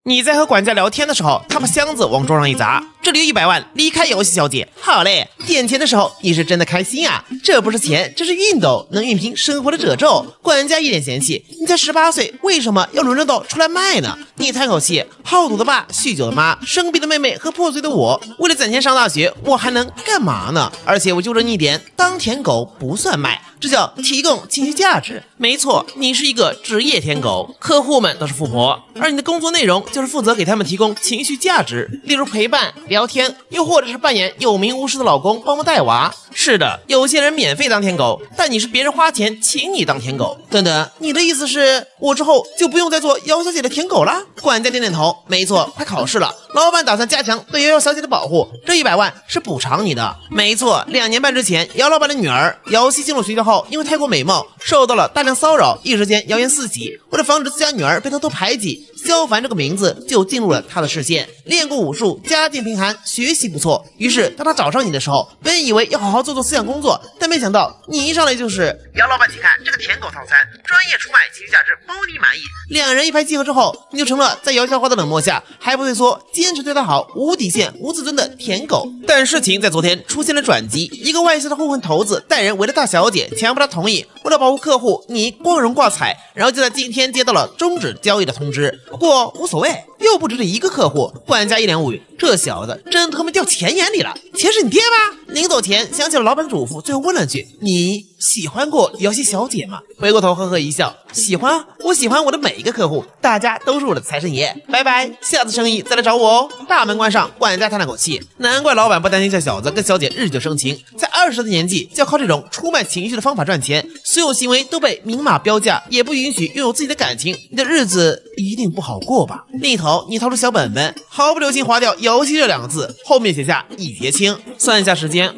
你在和管家聊天的时候，他把箱子往桌上一砸，这里有100万，离开游戏小姐。好嘞，点钱的时候你是真的开心啊，这不是钱，这是熨斗，能熨平生活的褶皱。管家一脸嫌弃，你才18岁，为什么要轮着到出来卖呢？你叹口气，好赌的爸，酗酒的妈，生病的妹妹和破碎的我，为了攒钱上大学，我还能干嘛呢？而且我纠正你一点，当舔狗不算卖，这叫提供情绪价值。没错，你是一个职业舔狗，客户们都是富婆，而你的工作内容就是负责给他们提供情绪价值，例如陪伴、聊天，又或者是扮演有名无实的老公，帮忙带娃。是的，有些人免费当舔狗，但你是别人花钱请你当舔狗。等等，你的意思是我之后就不用再做姚小姐的舔狗了？管家点点头，没错，快考试了，老板打算加强对姚小姐的保护，这100万是补偿你的。没错，2年半之前，姚老板的女儿姚希进入学校后，因为太过美貌，受到了大量骚扰，一时间谣言四起。为了防止自家女儿被偷偷排挤，萧凡这个名字就进入了他的视线。练过武术，家境贫寒，学习不错。于是当他找上你的时候，本以为要好好做思想工作，但没想到你一上来就是姚老板，请看这个舔狗套餐，专业出卖，情绪价值包你满意。两人一拍即合之后，你就成了在姚校花的冷漠下还不退缩，坚持对他好，无底线无自尊的舔狗。但事情在昨天出现了转机，一个外向的混混头子带人围了大小姐，强迫他同意，为了保护客户，你光荣挂彩，然后就在今天接到了终止交易的通知。不过无所谓，又不止这一个客户。管家一脸无语，这小子真他妈掉钱眼里了，钱是你爹吗？临走前想起了老板嘱咐，最后问了句，你喜欢过姚希小姐吗？回过头呵呵一笑，喜欢啊，我喜欢我的每一个客户，大家都是我的财神爷，拜拜，下次生意再来找我哦。大门关上，管家叹了口气，难怪老板不担心这小子跟小姐日久生情，才20的年纪就要靠这种出卖情绪的方法赚钱，所有行为都被明码标价，也不允许拥有自己的感情，你的日子一定不好过吧？另一头，你掏出小本本，毫不留情划掉姚希这2个字，后面写下一结清。算一下时间，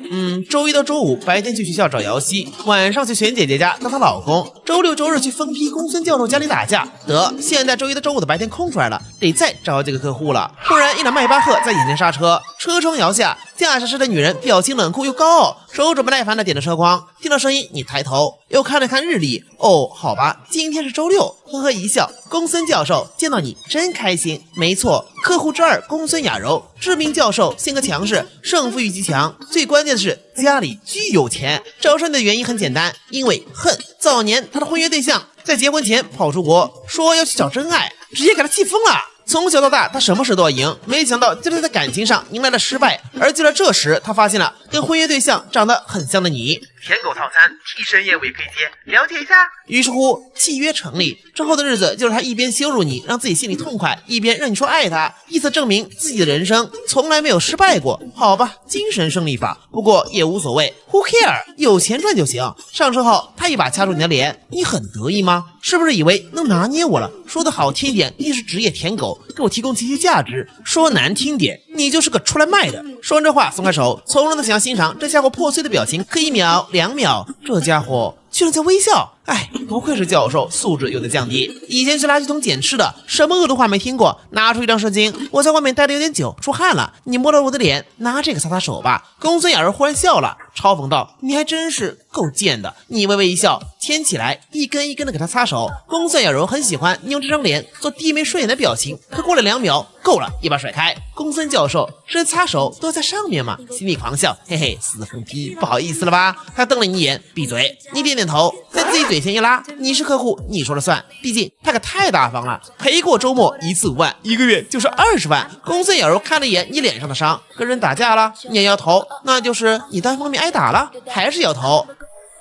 周一到周五白天去学校找姚希，晚上去璇姐姐家当她老公，周六周日去疯批公孙教授家里打架。得，现在周一到周五的白天空出来了，得再找这个客户了。突然一辆迈巴赫在眼前刹车，车窗摇下，驾驶室的女人表情冷酷又高傲，手指不耐烦地点着车筐。听到声音，你抬头又看了看日历，哦，好吧，今天是周六，呵呵一笑。公孙教授见到你真开心。没错，客户之2公孙雅柔，知名教授，性格强势，胜负欲极强，最关键的是家里巨有钱。找上你的原因很简单，因为恨。早年他的婚约对象在结婚前跑出国，说要去找真爱，直接给他气疯了。从小到大，他什么事都要赢，没想到就是在感情上迎来了失败。而就在这时，他发现了跟婚约对象长得很像的你。舔狗套餐，替身业务也可以接，了解一下。于是乎，契约成立之后的日子，就是他一边羞辱你，让自己心里痛快，一边让你说爱他，以此证明自己的人生从来没有失败过。好吧，精神胜利法，不过也无所谓 ，Who care？ 有钱赚就行。上车后，他一把掐住你的脸，你很得意吗？是不是以为能拿捏我了？说的好听一点，你是职业舔狗，给我提供情绪价值；说难听点，你就是个出来卖的。说完这话，松开手，从容的想要欣赏这家伙破碎的表情，可1秒、2秒，这家伙居然在微笑。哎，不愧是教授，素质有在降低。以前是垃圾桶捡吃的，什么恶毒话没听过？拿出一张湿巾，我在外面待的有点久，出汗了，你摸到我的脸，拿这个擦擦手吧。公孙雅儿忽然笑了，嘲讽道：“你还真是够贱的。”你微微一笑，牵起来，一根一根的给他擦手。公孙雅柔很喜欢你用这张脸做低眉顺眼的表情，可过了2秒，够了，一把甩开。公孙教授，这擦手都在上面嘛，心里狂笑，嘿嘿，死疯批，不好意思了吧？他瞪了你一眼，闭嘴。你点点头，在自己嘴前一拉，你是客户，你说了算。毕竟他可太大方了，陪过周末1次5万，1个月就是20万。公孙雅柔看了一眼你脸上的伤，跟人打架了？你也摇头，那就是你单方面挨打了？还是摇头？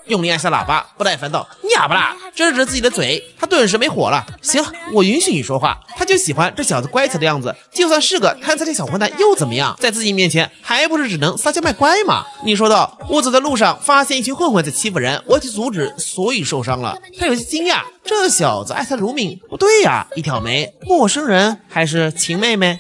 用力按下喇叭，不耐烦道：“你哑巴啦！”遮着自己的嘴，他顿时没火了。行，我允许你说话。他就喜欢这小子乖巧的样子，就算是个贪财的小混蛋又怎么样？在自己面前还不是只能撒娇卖乖吗？你说道。我走在路上，发现一群混混在欺负人，我去阻止，所以受伤了。他有些惊讶，这小子爱他如命。不对呀，一挑眉，陌生人还是秦妹妹？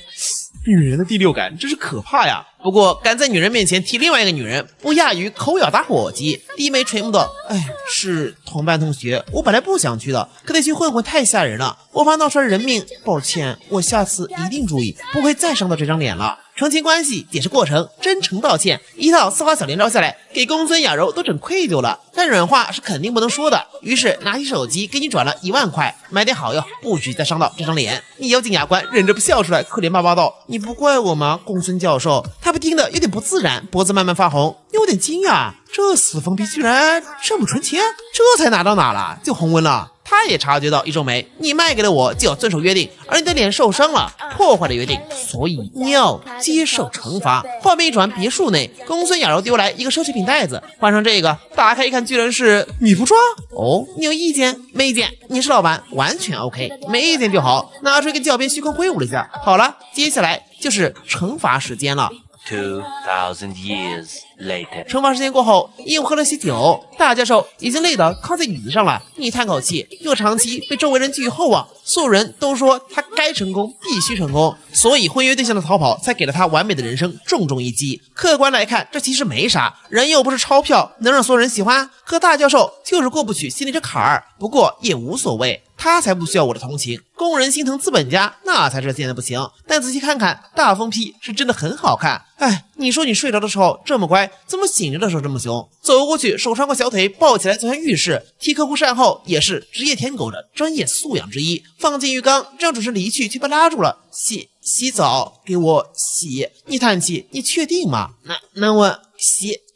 女人的第六感真是可怕呀！不过敢在女人面前提另外一个女人，不亚于口咬打火机。低眉垂目道：“哎，是同班同学，我本来不想去的，可那群混混太吓人了，我怕闹出来人命。抱歉，我下次一定注意，不会再伤到这张脸了。”澄清关系、解释过程、真诚道歉，一套丝滑小连招下来，给公孙雅柔都整愧疚了。但软话是肯定不能说的，于是拿起手机给你转了1万块，买点好药，不许再伤到这张脸。你咬紧牙关，忍着不笑出来，可怜巴巴道：“你不怪我吗，公孙教授？”他被听得有点不自然，脖子慢慢发红，有点惊讶，这死疯批居然这么纯情，这才拿到哪了就红温了。他也察觉到，一皱眉：“你卖给了我，就要遵守约定，而你的脸受伤了，破坏了约定，所以你要接受惩罚。”画面一转，别墅内，公孙雅柔丢来一个奢侈品袋子，换上这个，打开一看，居然是米服装。哦，你有意见？没意见，你是老板，完全 OK， 没意见就好。拿出一个教鞭，虚空挥舞了一下。好了，接下来就是惩罚时间了。2000 years later， 惩罚时间过后，又喝了些酒，大教授已经累得靠在椅子上了。你叹口气，又长期被周围人寄予厚望，所有人都说他该成功，必须成功，所以婚约对象的逃跑才给了他完美的人生重重一击。客观来看，这其实没啥，人又不是钞票能让所有人喜欢，可大教授就是过不去心里这坎儿。不过也无所谓，他才不需要我的同情，工人心疼资本家，那才是贱的不行。但仔细看看，大疯批是真的很好看。哎，你说你睡着的时候这么乖，怎么醒着的时候这么凶？走过去，手穿过小腿，抱起来走向浴室，替客户善后，也是职业舔狗的专业素养之一。放进浴缸，让主持离去，却被拉住了。洗澡，给我洗。你叹气，你确定吗？那我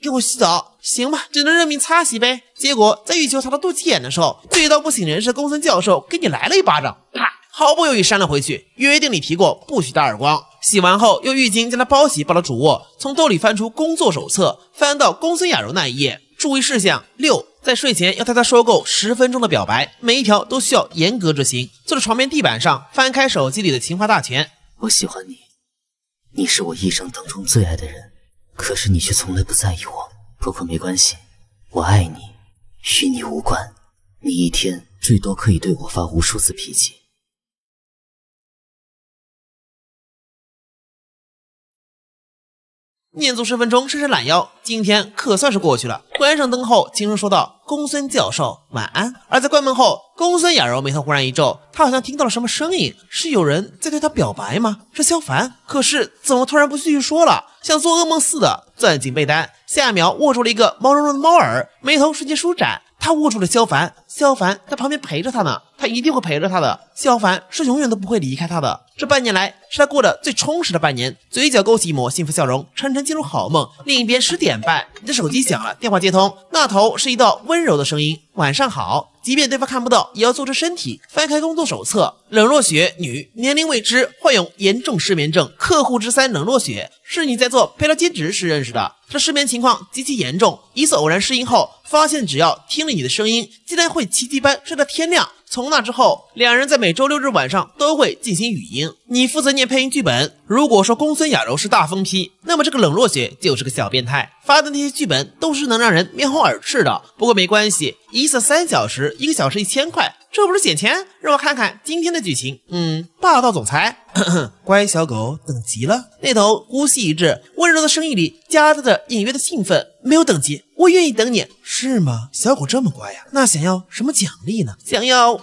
给我洗澡。行吧，只能认命擦洗呗。结果在欲求擦到肚脐眼的时候，醉到不省人事的公孙教授给你来了一巴掌，啪，毫不犹豫扇了回去。约定里提过不许打耳光。洗完后，用浴巾将他包洗，抱到主卧，从兜里翻出工作手册，翻到公孙雅柔那一页。注意事项6，在睡前要带他说够10分钟的表白，每一条都需要严格执行。坐在床边地板上，翻开手机里的情话大全。我喜欢你，你是我一生当中最爱的人，可是你却从来不在意我。不过没关系，我爱你，与你无关。你一天最多可以对我发无数次脾气。念足10分钟，伸伸懒腰，今天可算是过去了。关上灯后，轻声说道：“公孙教授，晚安。”而在关门后，公孙雅柔眉头忽然一皱，她好像听到了什么声音，是有人在对她表白吗？是萧凡？可是怎么突然不继续说了？像做噩梦似的攥紧被单，下一秒握住了一个毛茸茸的猫耳，眉头瞬间舒展。他握住了萧凡，萧凡在旁边陪着他呢，他一定会陪着他的。萧凡是永远都不会离开他的。这半年来是他过得最充实的半年，嘴角勾起一抹幸福笑容，沉沉进入好梦。另一边10点半，你的手机响了，电话接通，那头是一道温柔的声音：“晚上好。”即便对方看不到，也要坐直身体，翻开工作手册。冷若雪，女，年龄未知，患有严重失眠症。客户之3冷若雪，是你在做陪聊兼职时认识的。这失眠情况极其严重，一次偶然适应后，发现只要听了你的声音，竟然会奇迹般睡到天亮。从那之后，两人在每周6日晚上都会进行语音，你负责念配音剧本。如果说公孙雅柔是大疯批，那么这个冷若雪就是个小变态，发的那些剧本都是能让人面红耳赤的。不过没关系，一次3小时，1个小时1000块，这不是捡钱？让我看看今天的剧情。霸道总裁，乖小狗等急了。那头呼吸一致，温柔的声音里夹杂着隐约的兴奋。没有等级，我愿意等你。是吗？小狗这么乖呀？那想要什么奖励呢？想要。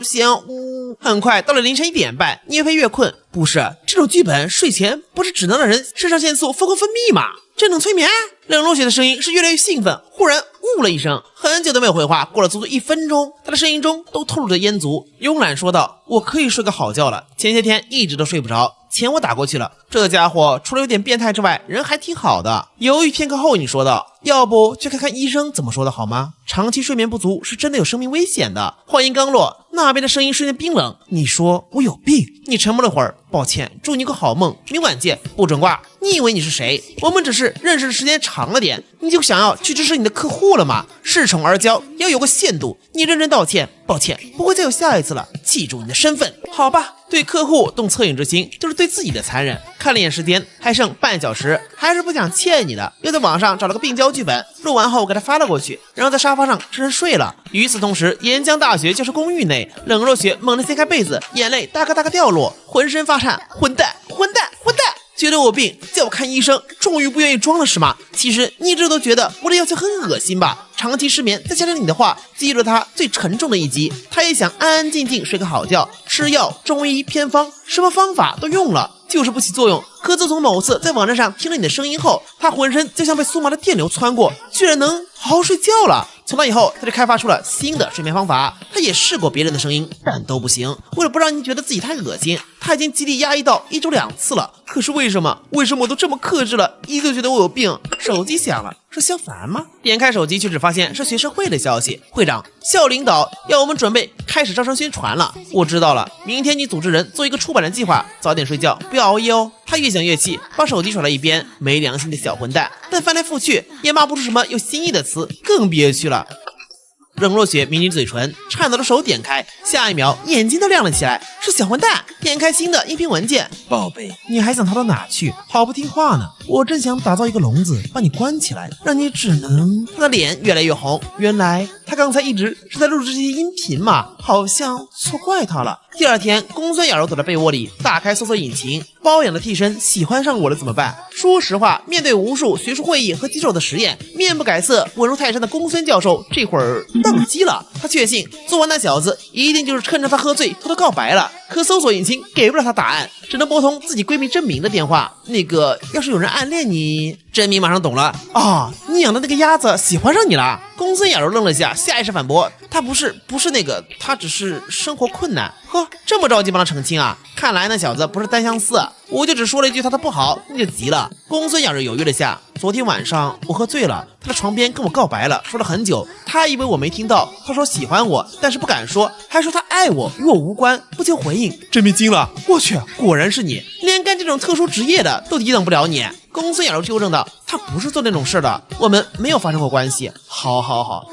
很快到了凌晨1点半，你越飞越困。不是，这种剧本睡前不是只能让人肾上腺素疯狂分泌吗？这能催眠？冷若雪的声音是越来越兴奋，忽然呜了一声，很久都没有回话，过了足足1分钟，她的声音中都透露着烟足，慵懒说道：“我可以睡个好觉了，前些天一直都睡不着，钱我打过去了。这家伙除了有点变态之外，人还挺好的。”犹豫片刻后，你说道：“要不去看看医生怎么说的好吗？长期睡眠不足是真的有生命危险的。”话音刚落，那边的声音瞬间冰冷：“你说我有病？”你沉默了会儿，抱歉，祝你个好梦，明晚见，不准挂。你以为你是谁？我们只是认识的时间长了点，你就想要去支持你的客户了吗？恃宠而骄要有个限度。你认真道歉，抱歉，不会再有下一次了，记住你的身份，好吧？对客户动恻隐之心，就是对自己的残忍。看了眼时间，还剩半小时，还是不想欠你的，又在网上找了个病娇剧本，录完后给他发了过去，然后在沙发上沉沉睡了。与此同时，沿江大学教师公寓内，冷若雪猛地掀开被子，眼泪大个掉落，浑身发颤。混蛋！觉得我病，叫我看医生，终于不愿意装了是吗？其实你一直都觉得我的要求很恶心吧？长期失眠，再加上你的话，记住了他最沉重的一击。他也想安安静静睡个好觉，吃药、中医、偏方，什么方法都用了，就是不起作用。可自从某次在网站上听了你的声音后，他浑身就像被苏麻的电流穿过，居然能好好睡觉了。从那以后，他就开发出了新的睡眠方法。他也试过别人的声音，但都不行。为了不让你觉得自己太恶心，他已经极力压抑到1周2次了。可是为什么我都这么克制了，依旧觉得我有病？手机响了，是肖凡吗？点开手机，却只发现是学生会的消息。会长，校领导要我们准备开始招生宣传了。我知道了，明天你组织人做一个出版的计划，早点睡觉，不要熬夜哦。他越想越气，把手机甩到一边，没良心的小混蛋。但翻来覆去也骂不出什么有新意的词，更憋屈了。冷若雪抿抿嘴唇，颤抖的手点开，下一秒眼睛都亮了起来，是小混蛋。点开新的音频文件，宝贝，你还想逃到哪去？好不听话呢！我正想打造一个笼子，把你关起来，让你只能……他的脸越来越红，原来他刚才一直是在录制这些音频嘛，好像错怪他了。第二天，公孙雅柔躲在被窝里，打开搜索引擎，包养的替身喜欢上我了怎么办？说实话，面对无数学术会议和棘手的实验，面不改色、稳如泰山的公孙教授这会儿宕机了。他确信昨晚那小子一定就是趁着他喝醉偷偷告白了，可搜索引擎给不了他答案，只能拨通自己闺蜜真明的电话。那个，要是有人暗恋你……真明马上懂了啊，你养的那个鸭子喜欢上你了。公孙雅柔愣了下，下意识反驳：“他不是那个，他只是生活困难。”呵，这么着急帮他澄清啊？看来那小子不是单相思，我就只说了一句他的不好，你就急了。公孙雅柔犹豫了下，昨天晚上我喝醉了，他在床边跟我告白了，说了很久，他以为我没听到，他说喜欢我，但是不敢说，还说他爱我，与我无关，不求回应。真没惊了，我去，果然是你，连干这种特殊职业的都抵挡不了你。公孙雅柔纠正道：“他不是做那种事的，我们没有发生过关系。”好，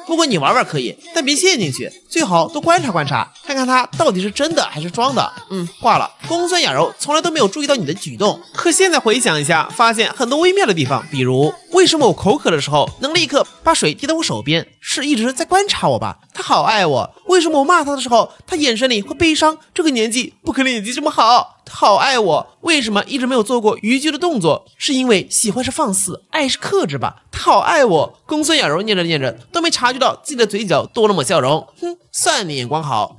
不过你玩玩可以，但别陷进去，最好多观察观察，看看他到底是真的还是装的。挂了。公孙雅柔从来都没有注意到你的举动，可现在回想一下，发现很多微妙的地方，比如为什么我口渴的时候能立刻把水递到我手边，是一直在观察我吧？他好爱我，为什么我骂他的时候，他眼神里会悲伤？这个年纪不可能演技这么好。他好爱我，为什么一直没有做过逾矩的动作？是因为喜欢是放肆，爱是克制吧？他好爱我。公孙雅柔念着念着都没察觉到自己的嘴角多了抹笑容，算你眼光好。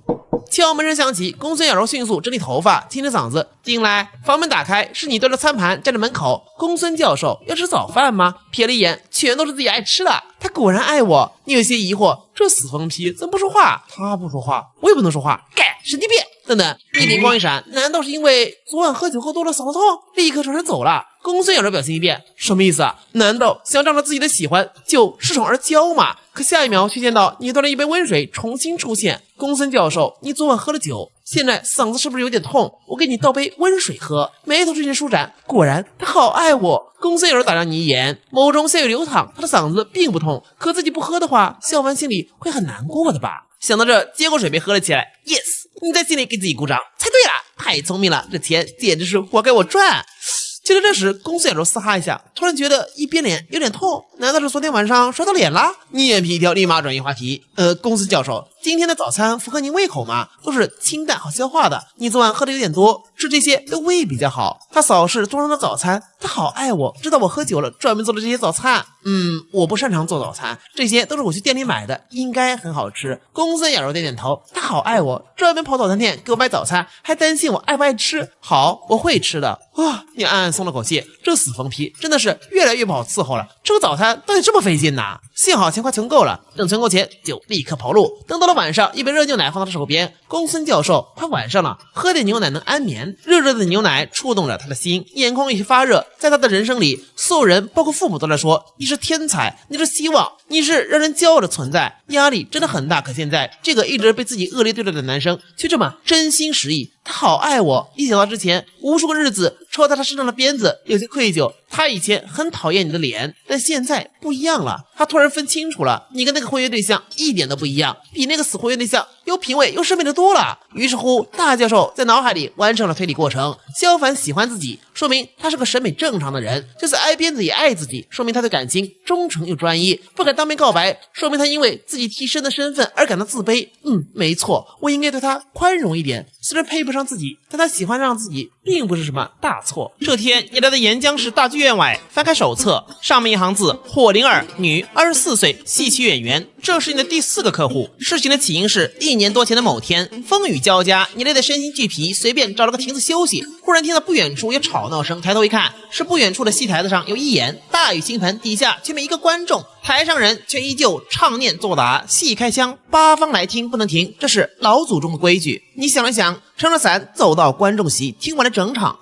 敲门声响起，公孙雅柔迅速整理头发，清着嗓子进来。房门打开，是你端着餐盘站在门口。公孙教授要吃早饭吗？瞥了一眼，全都是自己爱吃的。他果然爱我。你有些疑惑，这死疯批怎么不说话？他不说话，我也不能说话。神经病！等等，你灵光一闪，难道是因为昨晚喝酒喝多了嗓子痛？立刻转身走了。公孙雅柔表情一变，什么意思啊？难道想仗着自己的喜欢就恃宠而骄吗？可下一秒却见到你端了一杯温水重新出现。公孙教授，你昨晚喝了酒，现在嗓子是不是有点痛？我给你倒杯温水喝。眉头瞬间舒展，果然他好爱我。公孙雅柔打量你一眼，眸中鲜血流淌，他的嗓子并不痛，可自己不喝的话，笑完心里会很难过的吧？想到这，接过水杯喝了起来。Yes， 你在心里给自己鼓掌，猜对了，太聪明了，这钱简直是活该我赚。就在这时，公孙雅柔嘶哈一下，突然觉得一边脸有点痛，难道是昨天晚上摔到脸了？你眼皮一跳，立马转移话题。公孙教授，今天的早餐符合您胃口吗？都是清淡好消化的，你昨晚喝的有点多，吃这些对胃比较好。他扫视桌上的早餐，他好爱我，知道我喝酒了，专门做了这些早餐。我不擅长做早餐，这些都是我去店里买的，应该很好吃。公孙雅柔点点头，他好爱我，专门跑早餐店给我买早餐，还担心我爱不爱吃。好，我会吃的。你暗暗松了口气，这死疯批真的是越来越不好伺候了，吃个早餐到底这么费劲呐？幸好钱快存够了，等存够钱就立刻跑路。等到了晚上，一杯热牛奶放到他手边。公孙教授，快晚上了，喝点牛奶能安眠。热热的牛奶触动了他的心，眼眶有些发热。在他的人生里，所有人包括父母都在说你是天才，你是希望，你是让人骄傲的存在，压力真的很大。可现在这个一直被自己恶劣对待的男生却这么真心实意，他好爱我。一想到之前无数个日子抽在他身上的鞭子，有些愧疚。他以前很讨厌你的脸，但现在不一样了。他突然分清楚了，你跟那个婚约对象一点都不一样，比那个死婚约对象有品味又审美的多了。于是乎，大教授在脑海里完成了推理过程。萧凡喜欢自己，说明他是个审美正常的人，就是挨鞭子也爱自己，说明他对感情忠诚又专一。不敢当面告白，说明他因为自己替身的身份而感到自卑。没错，我应该对他宽容一点，虽然配不上自己，但他喜欢上自己，并不是什么大错。这天，你来到沿江市大剧院外，翻开手册，上面一行字：火灵儿，女，24岁，戏曲演员。这是你的第4个客户。事情的起因是1年多前的某天，风雨交加，你累得身心俱疲，随便找了个亭子休息，忽然听到不远处有吵闹声，抬头一看，是不远处的戏台子上有一眼，大雨倾盆，底下却没一个观众，台上人却依旧唱念作答，戏开腔，八方来听不能停，这是老祖宗的规矩。你想了想，撑着伞走到观众席，听完了整场。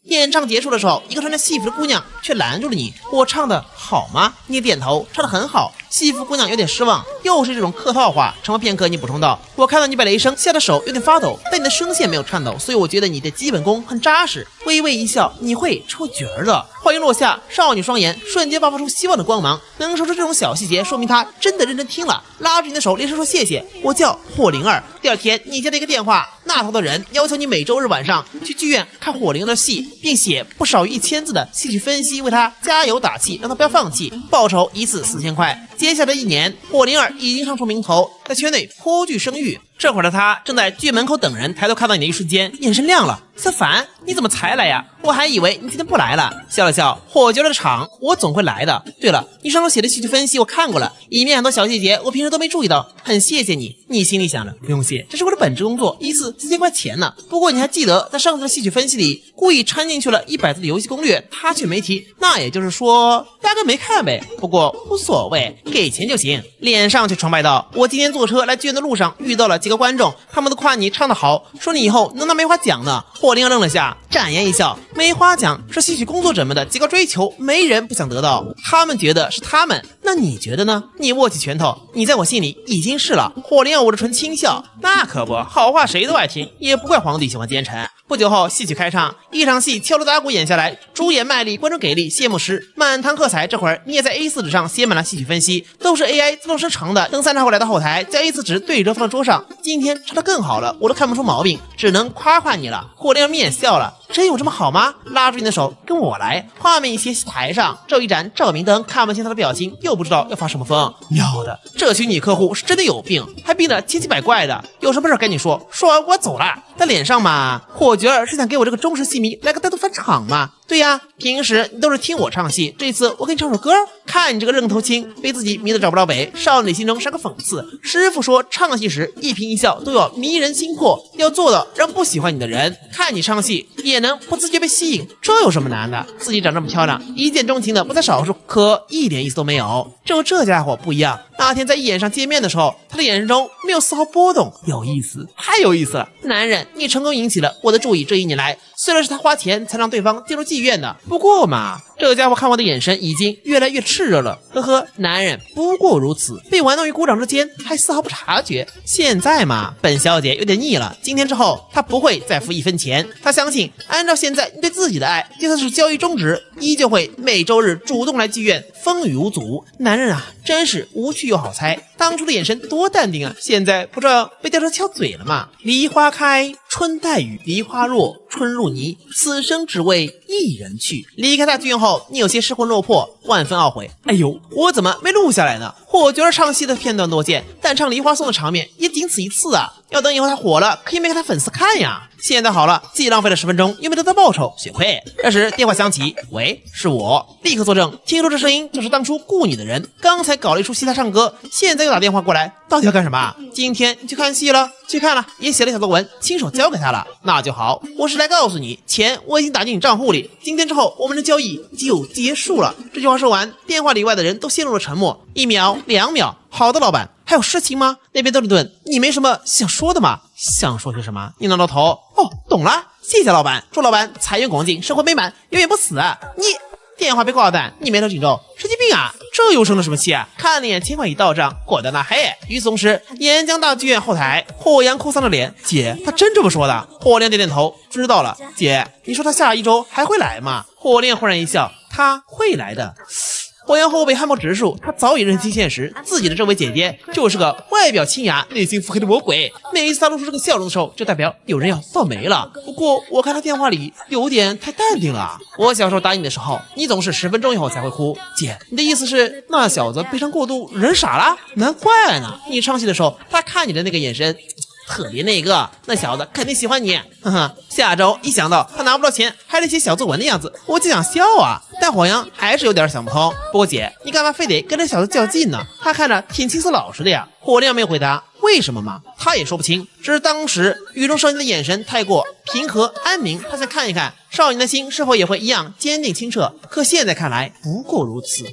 演唱结束的时候，一个穿着戏服的姑娘却拦住了你。我唱的好吗？你点头，唱得很好。戏服姑娘有点失望，又是这种客套话。沉默片刻，你补充道：我看到你被雷声吓得手有点发抖，但你的声线没有颤抖，所以我觉得你的基本功很扎实。微微一笑，你会抽角儿的。话音落下，少女双眼瞬间爆发出希望的光芒。能说出这种小细节，说明她真的认真听了。拉住你的手，连声说谢谢。我叫火灵儿。第二天，你接了一个电话，那头的人要求你每周日晚上去剧院看火灵儿的戏，并写不少于1000字的戏剧分析，为他加油打气，让他不要放弃。报酬一次4000块。接下来1年，火灵儿已经上出名头，在圈内颇具声誉。这会儿的他正在剧门口等人，抬头看到你的一瞬间，眼神亮了。思凡，你怎么才来呀？我还以为你今天不来了。笑了笑，火角的场我总会来的。对了，你上头写的戏剧分析我看过了，里面很多小细节我平时都没注意到，很谢谢你。你心里想着不用谢，这是我的本职工作，一次4000块钱呢。不过你还记得在上次的戏曲分析里故意掺进去了100字的游戏攻略，他却没提，那也就是说压根没看呗。不过无所谓，给钱就行。脸上却崇拜道：我今天坐车来剧院的路上遇到了几个观众，他们都夸你唱得好，说你以后能拿梅花奖呢。火灵儿愣了下，展颜一笑：梅花奖是戏曲工作者们的极高追求，没人不想得到，他们觉得是他们，那你觉得呢？你握起拳头，你在我心里已经是了。火灵儿捂着唇轻笑：那可不，好话谁都爱听，也不怪皇帝喜欢奸臣。不久后，戏曲开唱，一场戏敲锣打鼓演下来，主演卖力，观众给力，谢幕时满堂喝彩。这会儿你也在 A4 纸上写满了戏曲分析，都是 AI 自动生成的。等3场后来到后台，将 A4 纸对折放到桌上。今天唱得更好了，我都看不出毛病，只能夸夸你了。火灵儿面笑了：真有这么好吗？拉住你的手，跟我来。画面一切戏台上，这一盏照明灯，看不清他的表情，又不知道要发什么疯。喵的，这群女客户是真的有病，还病得千奇百怪的。有什么事赶紧说，说完我走了。在脸上嘛，火角儿是想给我这个忠实戏迷来个单独返场嘛？对呀，平时你都是听我唱戏，这次我给你唱首歌。看你这个愣头青，被自己迷得找不着北，少女心中是个讽刺。师傅说唱戏时一颦一笑都要迷人心魄，要做到让不喜欢你的人看你唱戏也能不自觉被吸引，这有什么难的？自己长这么漂亮，一见钟情的不在少数，可一点意思都没有。只有这家伙不一样，那天在一眼上见面的时候，他的眼神中没有丝毫波动，有意思，太有意思了。男人，你成功引起了我的注意，这1年来虽然是他花钱才让对方进入妓院的，不过嘛，这个家伙看我的眼神已经越来越炽热了。呵呵，男人不过如此，被玩弄于股掌之间还丝毫不察觉。现在嘛，本小姐有点腻了，今天之后她不会再付1分钱。她相信按照现在你对自己的爱，就算是交易终止，依旧会每周日主动来剧院，风雨无阻。男人啊，真是无趣又好猜。当初的眼神多淡定啊，现在不知道被吊车敲嘴了吗？梨花开，春带雨，梨花落，春入泥，此生只为一人去。离开大剧院后，你有些失魂落魄，万分懊悔。哎呦，我怎么没录下来呢？火角儿唱戏的片段多见，但唱梨花颂的场面也仅此一次啊！要等以后他火了，可以卖给他粉丝看呀。现在好了，既浪费了10分钟，又没得到报酬，血亏。这时电话响起，喂，是我，立刻作证，听说这声音就是当初雇你的人，刚才搞了一出戏他唱歌，现在又打电话过来，到底要干什么？今天你去看戏了？去看了，也写了小作文，亲手交给他了。那就好，我是来告诉你，钱我已经打进你账户里，今天之后我们的交易就结束了。这句话说完，电话里外的人都陷入了沉默，1秒2秒。好的，老板，还有事情吗？那边顿了顿，你没什么想说的吗？想说些什么？你挠挠头。哦，懂了，谢谢老板，祝老板财源广进，生活美满，永远不死。你电话被挂断，你眉头紧皱，神经病啊！这又生了什么气啊？看了眼1000块已到账，果断呐嘿。与此同时，沿江大剧院后台，火阳哭丧着脸，姐，他真这么说的？火亮点点头，知道了。姐，你说他下1周还会来吗？火亮忽然一笑，他会来的。火阳后背汗毛直竖，他早已认清现实，自己的这位姐姐就是个外表清雅、内心腹黑的魔鬼。每一次他露出这个笑容的时候，就代表有人要倒霉了。不过我看他电话里有点太淡定了。我小时候答应的时候，你总是10分钟以后才会哭。姐，你的意思是那小子悲伤过度，人傻了？难怪呢，你唱戏的时候，他看你的那个眼神。特别那个，那小子肯定喜欢你，哼哼。下周一想到他拿不到钱，还得写小作文的样子，我就想笑啊。但火阳还是有点想不通。不过姐，你干嘛非得跟这小子较劲呢？他看着挺青涩老实的呀。火亮没有回答为什么嘛，他也说不清，只是当时雨中少年的眼神太过平和安宁，他想看一看少年的心是否也会一样坚定清澈。可现在看来不过如此。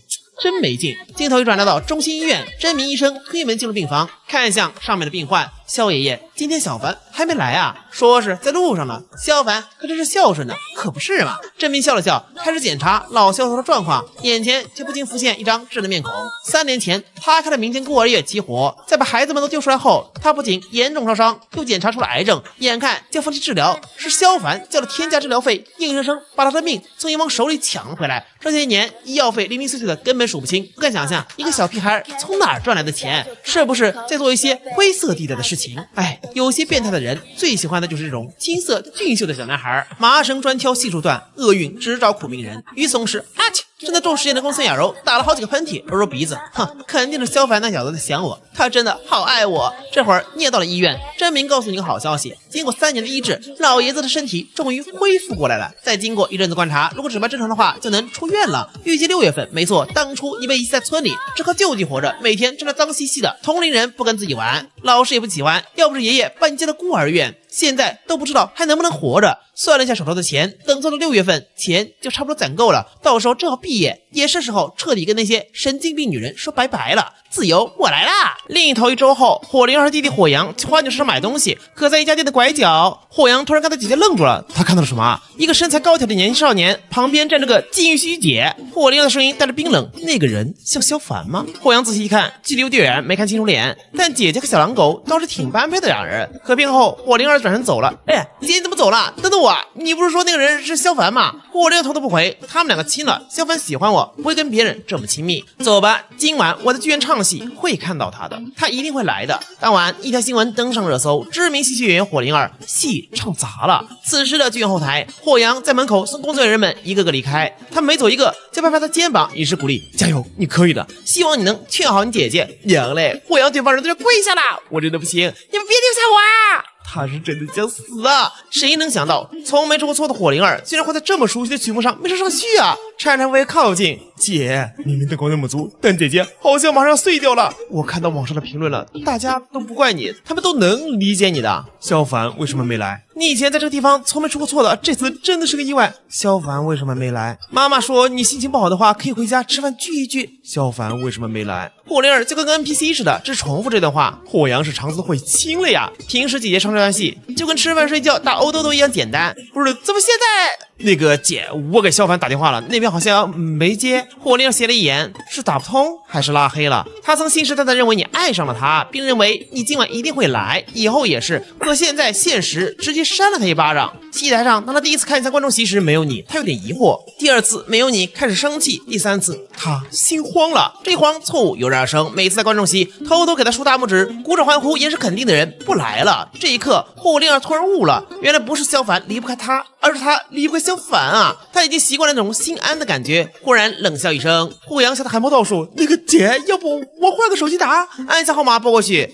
真没劲！镜头一转来到中心医院，真名医生推门进入病房，看向上面的病患。肖爷爷，今天小凡还没来啊？说是在路上呢。肖凡可真是孝顺呢，可不是嘛？真名笑了笑，开始检查老肖头的状况，眼前就不禁浮现一张稚嫩面孔。3年前，他开了民间孤儿院起火，在把孩子们都救出来后，他不仅严重烧伤，又检查出了癌症，眼看就放弃治疗。是肖凡交了天价治疗费，硬生生把他的命从阎王手里抢回来。这些年医药费零零碎碎的根本数不清，不敢想象一个小屁孩从哪儿赚来的钱，是不是在做一些灰色地带的事情？哎，有些变态的人最喜欢的就是这种青涩俊秀的小男孩。麻绳专挑细处断，厄运只找苦命人。与此同时，啊切！正在做实验的公孙雅柔打了好几个喷嚏，揉揉鼻子，哼，肯定是肖凡那小子在想我，他真的好爱我。这会儿你也到了医院，真明告诉你个好消息，经过3年的医治，老爷子的身体终于恢复过来了。再经过一阵子观察，如果指标正常的话，就能出院了。预计6月份，没错，当初你被遗弃在村里，只靠救济活着，每天真的脏兮兮的，同龄人不跟自己玩，老师也不喜欢，要不是爷爷把你接到孤儿院，现在都不知道还能不能活着。算了一下手头的钱，等到了6月份，钱就差不多攒够了，到时候正好毕业，也是时候彻底跟那些神经病女人说拜拜了。自由，我来啦！另一头1周后，火灵儿和弟弟火阳去花鸟市场买东西，可在一家店的拐角，火阳突然看到姐姐愣住了。他看到了什么？一个身材高挑的年轻少年，旁边站着个禁欲虚姐。火灵儿的声音带着冰冷，那个人像萧凡吗？火阳仔细一看，距离有点远，没看清楚脸，但姐姐和小狼狗倒是挺般配的两人。可片后，火灵儿转身走了。哎，姐你怎么走了？等等我！你不是说那个人是萧凡吗？火灵儿头都不回，他们两个亲了。萧凡喜欢我，不会跟别人这么亲密。走吧，今晚我在剧院唱戏，会看到他的，他一定会来的。当晚，一条新闻登上热搜，知名戏剧演员火灵儿戏唱砸了。此时的剧院后台，火阳在门口送工作人员们一个个离开，他每走一个就拍拍他肩膀，以示鼓励，加油，你可以的，希望你能劝好你姐姐。娘嘞，火阳这帮人都要跪下了，我真的不行，你们别丢下我啊！他是真的想死啊！谁能想到，从没出过错的火灵儿，竟然会在这么熟悉的曲目上没上去啊！颤颤巍巍靠近，姐，明明灯光那么足，但姐姐好像马上要碎掉了。我看到网上的评论了，大家都不怪你，他们都能理解你的。萧凡为什么没来？你以前在这个地方从没出过错的，这次真的是个意外。萧凡为什么没来？妈妈说你心情不好的话，可以回家吃饭聚一聚。萧凡为什么没来？火灵儿就跟个 NPC 似的，只重复这段话。火阳是肠子会清了呀！平时姐姐唱这段戏，就跟吃饭睡觉打欧兜兜一样简单。不是，怎么现在？那个姐，我给萧凡打电话了，那边好像没接。火灵儿斜了一眼，是打不通还是拉黑了？他曾信誓旦旦认为你爱上了他，并认为你今晚一定会来，以后也是。可现在现实直接扇了他一巴掌。戏台上，当他第一次看一下观众席时没有你，他有点疑惑；第2次没有你开始生气；第3次他心慌了。这一慌，错误油然而生。每次在观众席偷偷给他竖大拇指、鼓掌欢呼、也是肯定的人不来了。这一刻，火灵儿突然悟了，原来不是萧凡离不开他，而是他离不开萧凡啊！他已经习惯了那种心安的感觉。忽然冷笑一声，火阳吓得汗毛倒竖。那个姐，要不我换个手机打？按一下号码拨过去。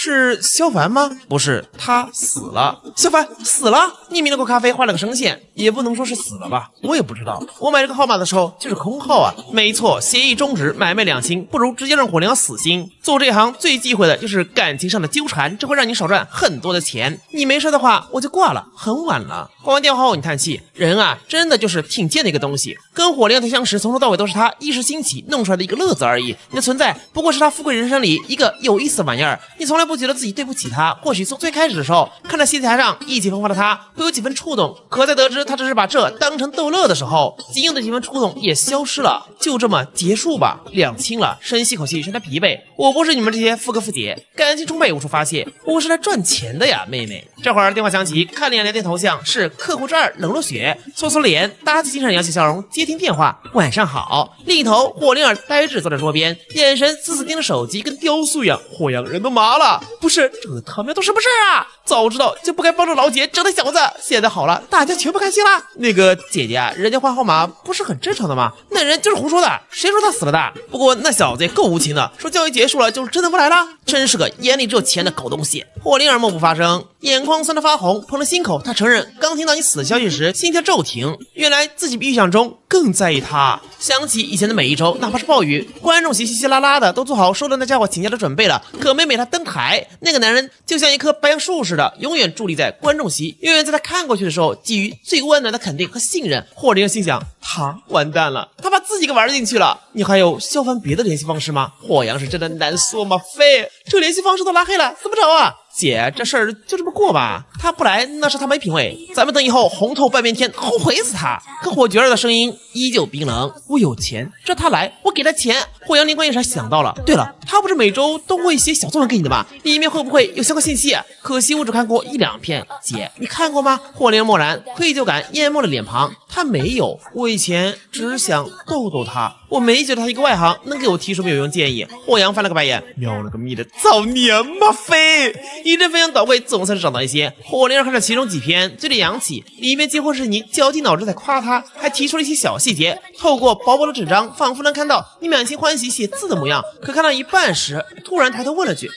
是萧凡吗？不是，他死了。萧凡死了？匿名的过咖啡换了个声线，也不能说是死了吧，我也不知道。我买这个号码的时候就是空号啊。没错，协议终止，买卖两清，不如直接让火灵儿死心。做这行最忌讳的就是感情上的纠缠，这会让你少赚很多的钱。你没事的话，我就挂了，很晚了。挂完电话后，你叹气，人啊，真的就是挺贱的一个东西。跟火灵儿相识，从头到尾都是他一时兴起弄出来的一个乐子而已。你的存在不过是他富贵人生里一个有意思的玩意儿，你从来不觉得自己对不起他。或许从最开始的时候，看到戏台上意气风发的他，会有几分触动，可在得知他只是把这当成逗乐的时候，仅有的几分触动也消失了。就这么结束吧，两清了，深吸口气，让他疲惫。我不是你们这些富哥富姐，感情充沛无处发泄，我是来赚钱的呀，妹妹。这会儿电话响起，看脸聊天头像是客户之二冷若雪，搓搓脸，搭起精神扬起笑容，接听电话。晚上好。另一头，霍灵儿呆滞坐在桌边，眼神死死盯着手机，跟雕塑一样。霍阳人都麻了，不是这他妈都什么事儿啊？早知道就不该帮着老姐整那小子。现在好了，大家全部开心了。那个姐姐啊，人家换号码不是很正常的吗？那人就是胡说的，谁说他死了的？不过那小子也够无情的，说交易结束了就真的不来了，真是个眼里只有钱的狗东西。霍灵儿默不发声，眼眶酸得发红，碰了心口。他承认刚听到你死的消息时心跳骤停，原来自己比预想中更在意他。想起以前的每一周，哪怕是暴雨，观众席稀稀拉拉的都做好收留那家伙请假的准备了，可每他登台，那个男人就像一棵白杨树似的，永远伫立在观众席，永远在他看过去的时候给予最温暖的肯定和信任。霍灵儿心想，他完蛋了，他把自己给玩进去了。你还有肖凡别的联系方式吗？霍阳是真的难说吗？飞，这联系方式都拉黑了，怎么找啊？姐，这事儿就这么过吧，他不来那是他没品位，咱们等以后红透半边天，后悔死他。可火角儿的声音依旧冰冷，我有钱，这他来我给他钱。霍阳灵光一闪想到了，对了，他不是每周都会写小作文给你的吗？里面会不会有相关信息？可惜我只看过1、2篇。姐，你看过吗？霍灵默然，愧疚感淹没了脸庞。他没有，我以前只是想逗逗他，我没觉得他一个外行能给我提什么有用建议。霍阳翻了个白眼，喵了个咪的，造孽吗？飞！一阵飞扬倒柜，总算是找到一些。霍灵儿看着其中几篇，嘴里扬起，里面几乎是你绞尽脑汁在夸他，还提出了一些小细节。透过薄薄的纸张，仿佛能看到你满心欢喜写字的模样。可看到一半时，突然抬头问了句：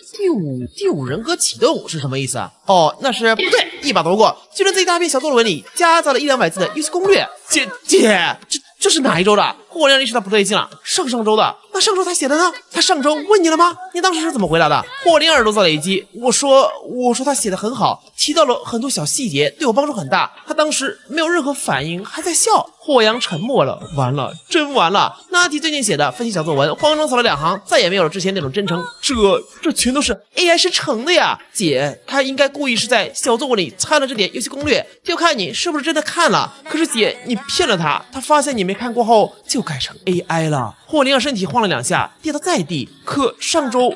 第五人格启动是什么意思啊？哦，那是不对，一把夺过，居然在一大篇小作文里夹杂了100-200字的游戏攻略。姐，这是哪一周的？霍灵儿意识到不对劲了，上周的。那上周他写的呢？他上周问你了吗？你当时是怎么回答的？霍灵儿耳朵遭雷击，我说他写的很好，提到了很多小细节，对我帮助很大。他当时没有任何反应，还在笑。霍阳沉默了，完了，真完了。那题最近写的分析小作文，慌张扫了2行，再也没有了之前那种真诚。这全都是 AI 生成的呀！姐，他应该故意是在小作文里掺了这点游戏攻略，就看你是不是真的看了。可是姐，你骗了他，他发现你没看过后就改成 AI 了。霍灵儿身体晃了2下，跌倒在地。可上周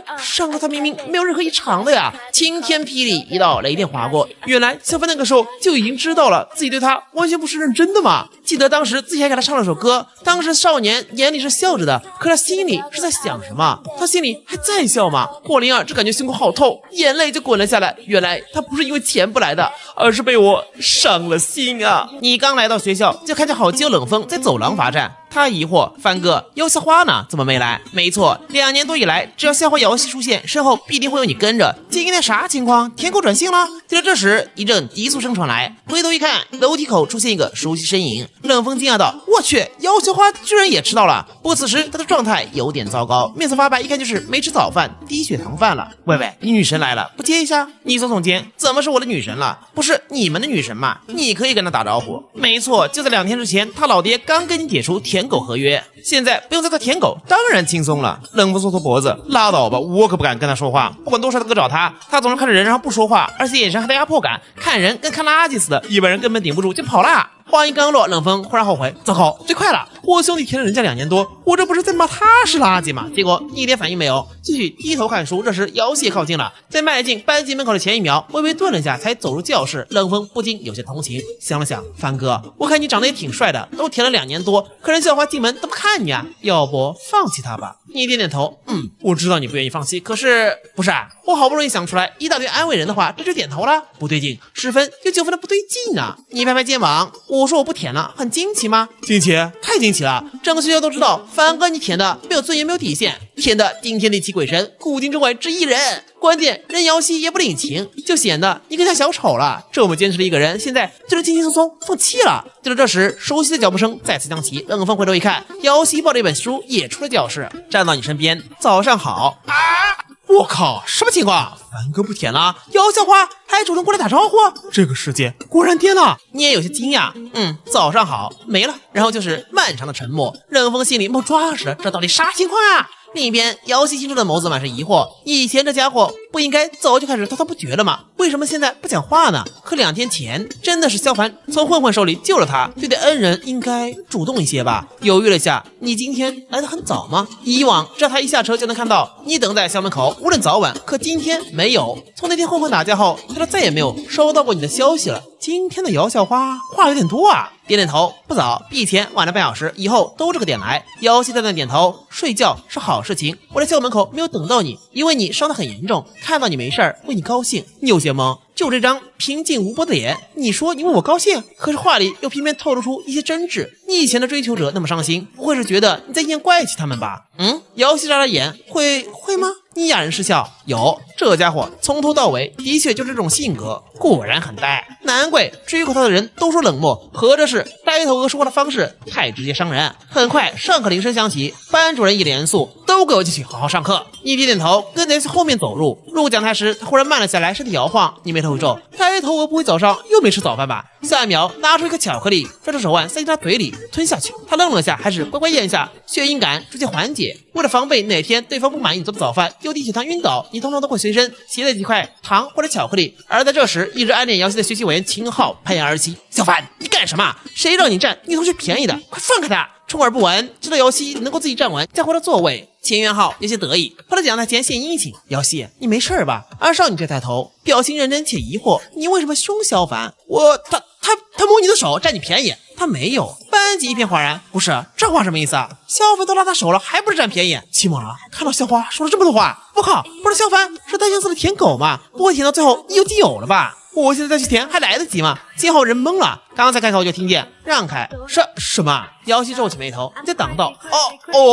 他明明没有任何异常的呀！晴天霹雳，一道雷电划过。原来小凡那个时候就已经知道了自己对他完全不是认真的嘛。记得当时自己还给他唱了首歌，当时少年眼里是笑着的，可他心里是在想什么？他心里还在笑吗？霍灵儿只感觉心口好痛，眼泪就滚了下来。原来他不是因为钱不来的，而是被我伤了心啊！你刚来到学校就看见好基友冷风在走廊罚站。他疑惑，帆哥，姚校花呢？怎么没来？没错，2年多以来，只要校花姚希出现，身后必定会有你跟着。今天啥情况？舔狗转性了？就在这时，一阵急速声传来，回头一看，楼梯口出现一个熟悉身影。冷风惊讶道：“我去，姚校花居然也迟到了！”不过此时他的状态有点糟糕，面色发白，一看就是没吃早饭，低血糖犯了。喂，你女神来了，不接一下？你耸耸肩，怎么是我的女神了？不是你们的女神吗？你可以跟她打招呼。没错，就在2天之前，他老爹刚跟你解除舔狗合约，现在不用再做舔狗，当然轻松了。冷风缩缩脖子，拉倒吧，我可不敢跟他说话。不管多少都哥找他，他总是看着人然后不说话，而且眼神还带压迫感，看人跟看垃圾似的，一般人根本顶不住就跑啦。话音刚落，冷风忽然后悔，糟糕，最快了！我兄弟舔了人家2年多，我这不是在骂他是垃圾吗？结果一点反应没有，继续低头看书。这时姚希靠近了，在迈进班级门口的前一秒，微微顿了一下，才走入教室。冷风不禁有些同情，想了想，帆哥，我看你长得也挺帅的，都舔了2年多，可人校花进门都不看你啊，要不放弃他吧？你点点头，我知道你不愿意放弃，可是不是啊？我好不容易想出来一大堆安慰人的话，这就点头了？不对劲，10分有9分的不对劲呢。你拍拍肩膀，我说我不舔了，很惊奇吗？惊奇，太惊奇了！整个学校都知道，帆哥你舔的没有尊严，没有底线，舔的惊天地泣鬼神，古今中外之一人。关键任瑶希也不领情，就显得你更像小丑了。这么坚持的一个人，现在就能轻轻松松放弃了。就在这时，熟悉的脚步声再次响起。冷风回头一看，瑶希抱着一本书也出了教室，站到你身边。早上好。我靠，什么情况？帆哥不舔了，姚校花还主动过来打招呼，这个世界果然颠了。你也有些惊讶，早上好，没了。然后就是漫长的沉默。冷风心里冒抓似的，这到底啥情况啊？另一边，姚希心中的眸子满是疑惑，以前这家伙不应该早就开始滔滔不绝了吗？为什么现在不讲话呢？可2天前真的是萧凡从混混手里救了他，对待恩人应该主动一些吧？犹豫了下，你今天来得很早吗？以往只要他一下车就能看到你等在校门口，无论早晚，可今天没有。从那天混混打架后，他就再也没有收到过你的消息了。今天的姚校花话有点多啊。点点头，不早，比以前晚了半小时，以后都这个点来。姚希淡淡点头，睡觉是好事情。我在校门口没有等到你，因为你伤得很严重，看到你没事儿，为你高兴。你有些懵，就这张平静无波的脸，你说你为我高兴，可是话里又偏偏透露出一些真挚。你以前的追求者那么伤心，不会是觉得你在阴怪起他们吧？姚希眨眨眼，会吗？你哑然失笑，有，这家伙从头到尾的确就是这种性格，果然很呆，难怪追过他的人都说冷漠，合着是呆头鹅说话的方式太直接伤人。很快上课铃声响起，班主任一脸严肃，都给我进去好好上课。你点点头，跟在后面走入。入讲台时，他忽然慢了下来，身体摇晃，你眉头一皱，呆头鹅不会早上又没吃早饭吧？下一秒拿出一颗巧克力，抓住手腕塞进他嘴里吞下去。他愣了下，还是乖乖咽下，血晕感逐渐缓解。为了防备哪天对方不满意你做的早饭，又低血糖晕倒，你通常都会随身携带几块糖或者巧克力。而在这时，一直暗恋姚希的学习委员秦昊攀岩而起。小凡，你干什么？谁让你占你同学便宜的？快放开他！充耳不闻，知道姚希能够自己站稳，再回到座位。秦元昊有些得意，跑到讲台前献殷勤。姚希，你没事吧？二少女这抬头，表情认真且疑惑。你为什么凶萧凡？他摸你的手，占你便宜。他没有。班级一片哗然。不是，这话什么意思啊？萧凡都拉他手了，还不是占便宜？气懵了，看到校花说了这么多话，我靠，不是萧凡是单相思的舔狗吗？不会舔到最后你有基友了吧？我现在再去舔还来得及吗？金浩人懵了，刚才开口就听见让开，什么？姚希皱起眉头，你在挡道？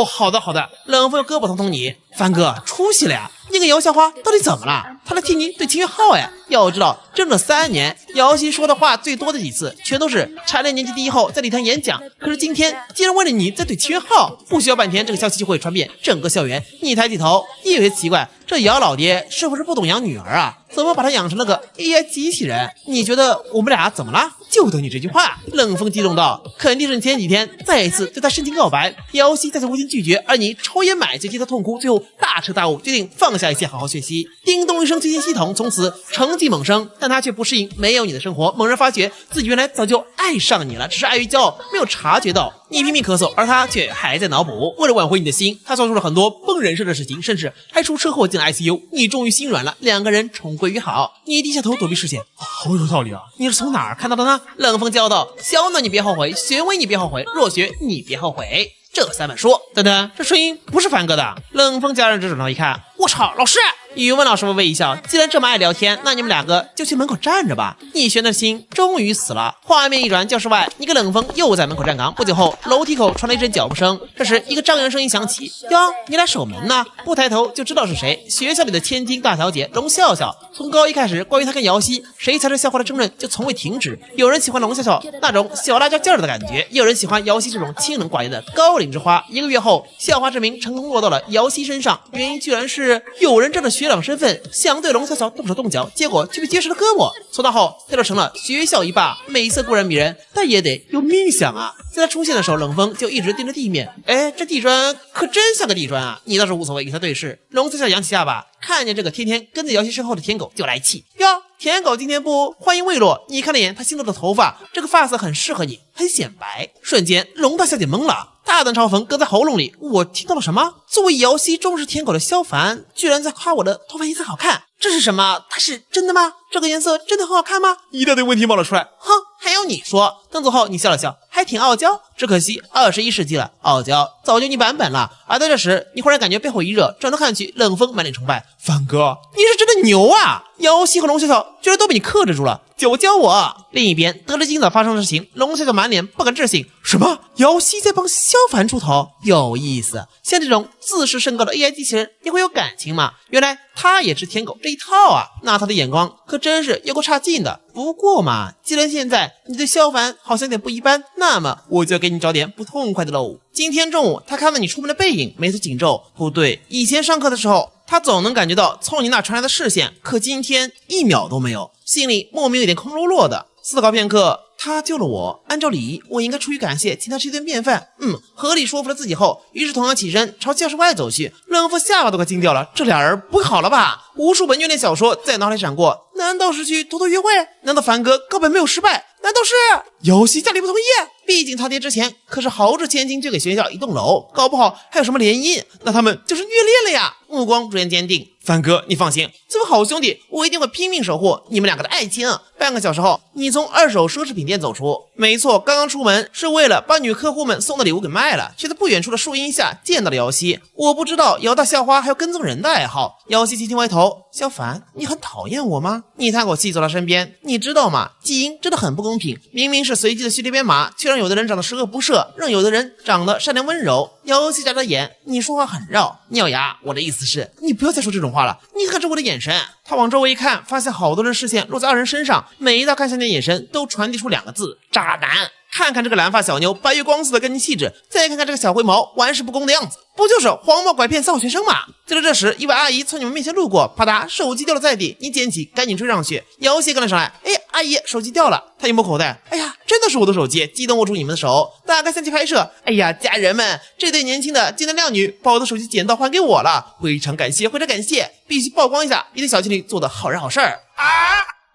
好的。冷风用胳膊捅捅你，凡哥出息了呀！你跟姚校花到底怎么了？他来替你对秦元昊哎！要知道，整整3年，姚希说的话最多的几次，全都是蝉联年级第1后在礼堂演讲。可是今天竟然为了你在对秦元昊，不需要半天，这个消息就会传遍整个校园。你抬起头，也有些奇怪，这姚老爹是不是不懂养女儿啊？怎么把他养成了个 AI 机器人？你觉得我们俩怎么了？就等你这句话。冷风激动道，肯定是你前几天再一次对他深情告白，姚希再次无情拒绝，而你抽烟买醉替他痛哭，最后大彻大悟，决定放下一切好好学习。叮咚一声最新系统，从此成绩猛升，但他却不适应没有你的生活，猛然发觉自己原来早就爱上你了，只是碍于骄傲没有察觉到。你拼命咳嗽，而他却还在脑补。为了挽回你的心，他做出了很多崩人设的事情，甚至还出车祸进了 ICU。你终于心软了，2个人重归于好。你低下头躲避视线，好有道理啊！你是从哪儿看到的呢？冷风叫道：小暖你别后悔，学威你别后悔，若学你别后悔。这3本书，等等，这声音不是凡哥的。冷风家人这转头一看，我操，老师！语文老师微微一笑，既然这么爱聊天，那你们2个就去门口站着吧。逸轩的心终于死了。画面一转，教室外，一个冷风又在门口站岗。不久后，楼梯口传来一阵脚步声。这时，一个张扬声音响起：哟，你来守门呢？不抬头就知道是谁，学校里的千金大小姐龙笑笑。从高一开始，关于她跟姚希谁才是校花的争论就从未停止。有人喜欢龙笑笑那种小辣椒劲儿的感觉，也有人喜欢姚希这种清冷寡言的高岭之花。1个月后，校花之名成功落到了姚希身上，原因居然是有人仗着学长身份想对龙笑笑动手动脚，结果却被结实了胳膊。从那后，他就成了学校一霸，美色固然迷人，但也得有命相啊！在他出现的时候，冷风就一直盯着地面。哎，这地砖可真像个地砖啊！你倒是无所谓，与他对视。龙笑笑扬起下巴，看见这个天天跟在姚希身后的舔狗就来气哟。舔狗今天不话音未落，你看了眼他新落的头发，这个发色很适合你，很显白。瞬间，龙大小姐懵了，大胆嘲讽搁在喉咙里。我听到了什么？作为姚希重视舔狗的萧凡，居然在夸我的头发颜色好看，这是什么？他是真的吗？这个颜色真的很好看吗？一大堆问题冒了出来。哼，还有你说。等走后，你笑了笑，还挺傲娇。只可惜21世纪了，傲娇早就你版本了。而在这时，你忽然感觉背后一热，转头看去，冷风满脸崇拜。凡哥，你是真的牛啊！姚希和龙笑笑居然都被你克制住了，教我。另一边，得知今早发生的事情，龙笑笑满脸不敢置信。什么？姚希在帮萧凡出头？有意思。像这种自视甚高的 AI 机器人，你会有感情吗？原来他也是舔狗这一套啊！那他的眼光可真是有够差劲的。不过嘛，既然现在你对萧凡好像有点不一般，那么我就要给你找点不痛快的喽。今天中午他看到你出门的背影，眉头紧皱。不对，以前上课的时候他总能感觉到从你那传来的视线，可今天1秒都没有，心里莫名有点空落落的。思考片刻，他救了我，按照礼仪，我应该出于感谢，请他吃一顿便饭。合理说服了自己后，于是同样起身朝教室外走去。冷风下巴都快惊掉了，这俩人不会好了吧？无数本虐恋小说在脑海里闪过，难道是去偷偷约会？难道凡哥告白没有失败？难道是游戏家里不同意？毕竟他爹之前可是豪掷千金就给学校一栋楼，搞不好还有什么联姻，那他们就是虐恋了呀！目光逐渐坚定，凡哥，你放心，作为好兄弟，我一定会拼命守护你们两个的爱情。半个小时后，你从二手奢侈品店走出，没错，刚刚出门是为了把女客户们送的礼物给卖了，却在不远处的树荫下见到了瑶溪。我不知道姚大校花还有跟踪人的爱好。瑶溪轻轻歪头，小凡，你很讨厌我吗？你叹口气走到身边，你知道吗？基因真的很不公平，明明是随机的序列编码，却让有的人长得十恶不赦，让有的人长得善良温柔。瑶溪眨眨眼，你说话很绕。尿牙，我的意思是，你不要再说这种话了，你看着我的眼神。他往周围一看，发现好多人视线落在二人身上，每一道看向的眼神都传递出两个字：渣男。看看这个蓝发小妞白月光似的干净气质，再看看这个小灰毛玩世不恭的样子，不就是黄毛拐骗骚学生吗？就在这时，一位阿姨从你们面前路过，啪嗒，手机掉了在地，你捡起赶紧追上去。姚溪跟了上来，哎，阿姨，手机掉了。他一摸口袋，哎呀，真的是我的手机，激动握住你们的手，打开相机拍摄。哎呀，家人们，这对年轻的金男靓女把我的手机捡到还给我了，非常感谢，非常感谢，必须曝光一下，一对小情侣做的好人好事儿啊！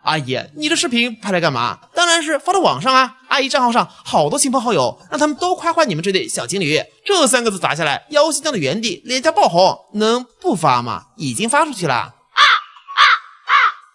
阿姨，你这视频拍来干嘛？当然是发到网上啊！阿姨账号上好多亲朋好友，让他们都夸夸你们这对小情侣。这3个字砸下来，姚溪僵在原地，脸颊爆红。能不发吗？已经发出去了。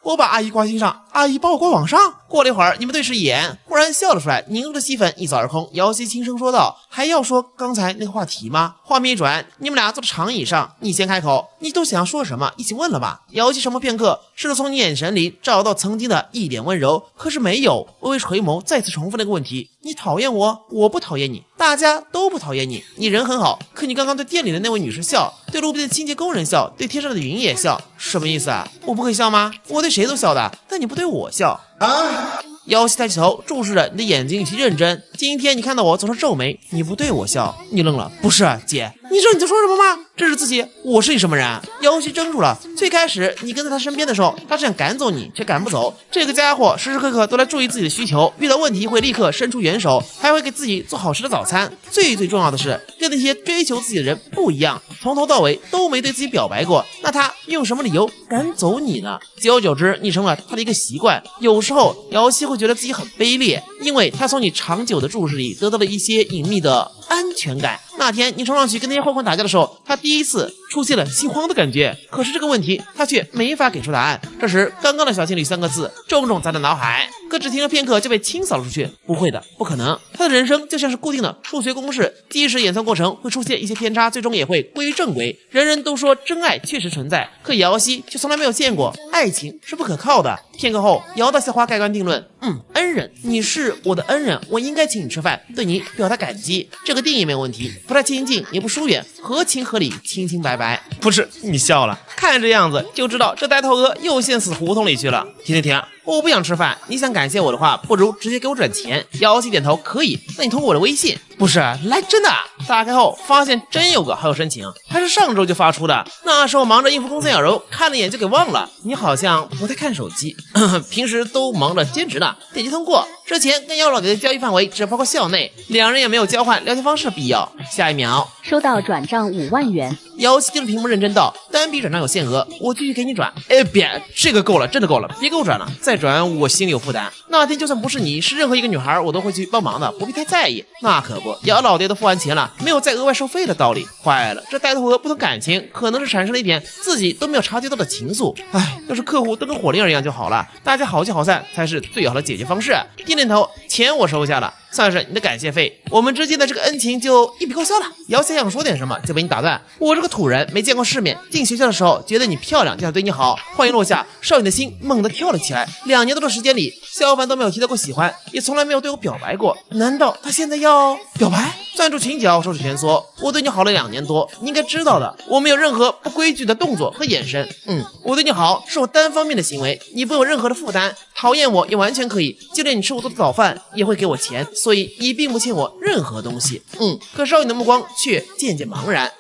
我把阿姨挂心上，阿姨把我挂网上。过了一会儿，你们对视一眼，忽然笑了出来，凝住的戏粉一扫而空。姚溪轻声说道：“还要说刚才那个话题吗？”画面一转，你们俩坐在长椅上，你先开口，你都想要说什么？一起问了吧。姚溪沉默片刻，试图从你眼神里找到曾经的一点温柔，可是没有。微微垂眸，再次重复那个问题：你讨厌我？我不讨厌你，大家都不讨厌你。你人很好，可你刚刚对店里的那位女士笑，对路边的清洁工人笑，对天上的云也笑，什么意思啊？我不会笑吗？我对谁都笑的，但你不对我笑啊！姚溪抬起头，注视着你的眼睛，语气认真。今天你看到我总是皱眉，你不对我笑。你愣了，不是姐，你知道你在说什么吗？这是自己，我是你什么人？姚溪怔住了。最开始你跟在他身边的时候，他是想赶走你，却赶不走。这个家伙时时刻刻都来注意自己的需求，遇到问题会立刻伸出援手，还会给自己做好吃的早餐。最重要的是，跟那些追求自己的人不一样，从头到尾都没对自己表白过。那他用什么理由赶走你呢？久而久之，你成了他的一个习惯。有时候姚溪会觉得自己很卑劣，因为他从你长久的注视里得到了一些隐秘的安全感。那天你冲上去跟那些坏混打架的时候，他第一次出现了心慌的感觉，可是这个问题他却没法给出答案。这时刚刚的小情侣3个字重重砸在脑海，可只停了片刻就被清扫了出去。不会的，不可能，他的人生就像是固定的数学公式，即使演算过程会出现一些偏差，最终也会归于正轨。人人都说真爱确实存在，可姚溪却从来没有见过爱情是不可靠的。片刻后，姚大校花盖棺定论，恩人，你是我的恩人，我应该请你吃饭，对你表达感激。这个定义没有问题，不太亲近也不疏远，合情合理，清清白白。不是，你笑了，看这样子就知道这呆头鹅又陷死胡同里去了。停，我不想吃饭，你想感谢我的话，不如直接给我转钱。姚溪点头，可以，那你通过我的微信。不是，来真的。打开后发现真有个好友申请，还是上周就发出的，那时候忙着应付公司养柔，看了眼就给忘了。你好像不太看手机，平时都忙着兼职呢。点击通过。之前跟姚老爹的交易范围只包括校内，两人也没有交换聊天方式的必要。下一秒收到转账5万元。姚溪盯着屏幕认真道：单笔转账有限额，我继续给你转。别，这个够了，真的够了，别给我转了，再转我心里有负担。那天就算不是你，是任何一个女孩，我都会去帮忙的，不必太在意。那可不，姚老爹都付完钱了，没有再额外收费的道理。坏了，这呆头鹅不懂感情，可能是产生了一点自己都没有察觉到的情愫。要是客户都跟火灵儿一样就好了，大家好聚好散才是最好的解决方式。点头，钱我收下了，算是你的感谢费，我们之间的这个恩情就一笔勾销了。姚溪想说点什么就被你打断。我这个土人没见过世面，进学校的时候觉得你漂亮就想对你好，话音落下，少女的心猛地跳了起来。2年多的时间里，肖凡都没有提到过喜欢，也从来没有对我表白过，难道他现在要表白？攥住裙角，手指蜷缩。我对你好了2年多，你应该知道的，我没有任何不规矩的动作和眼神。我对你好是我单方面的行为，你不有任何的负担，讨厌我也完全可以，就连你吃我做的早饭也会给我钱，所以你并不欠我任何东西。可少女的目光却渐渐茫然。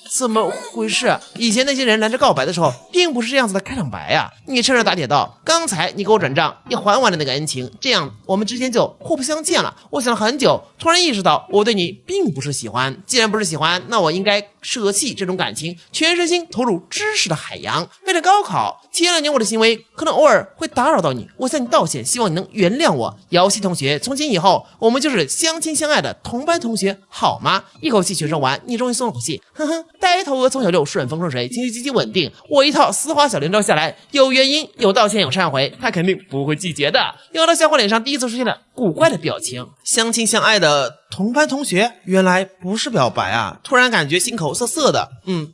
怎么回事？以前那些人来这告白的时候，并不是这样子的开场白啊！你趁热打铁道，刚才你给我转账，也还完了那个恩情，这样我们之间就互不相欠了。我想了很久，突然意识到我对你并不是喜欢，既然不是喜欢，那我应该舍弃这种感情，全身心投入知识的海洋。为了高考，前2年我的行为可能偶尔会打扰到你，我向你道歉，希望你能原谅我。瑶希同学，从今以后我们就是相亲相爱的同班同学，好吗？一口气全说完，你终于松了口气，呵呵。呆头鹅从小就顺风顺水，情绪极其稳定。我一套丝滑小连招下来，有原因，有道歉，有忏悔，他肯定不会拒绝的。有的小伙脸上第一次出现了古怪的表情。相亲相爱的同班同学，原来不是表白啊！突然感觉心口涩涩的。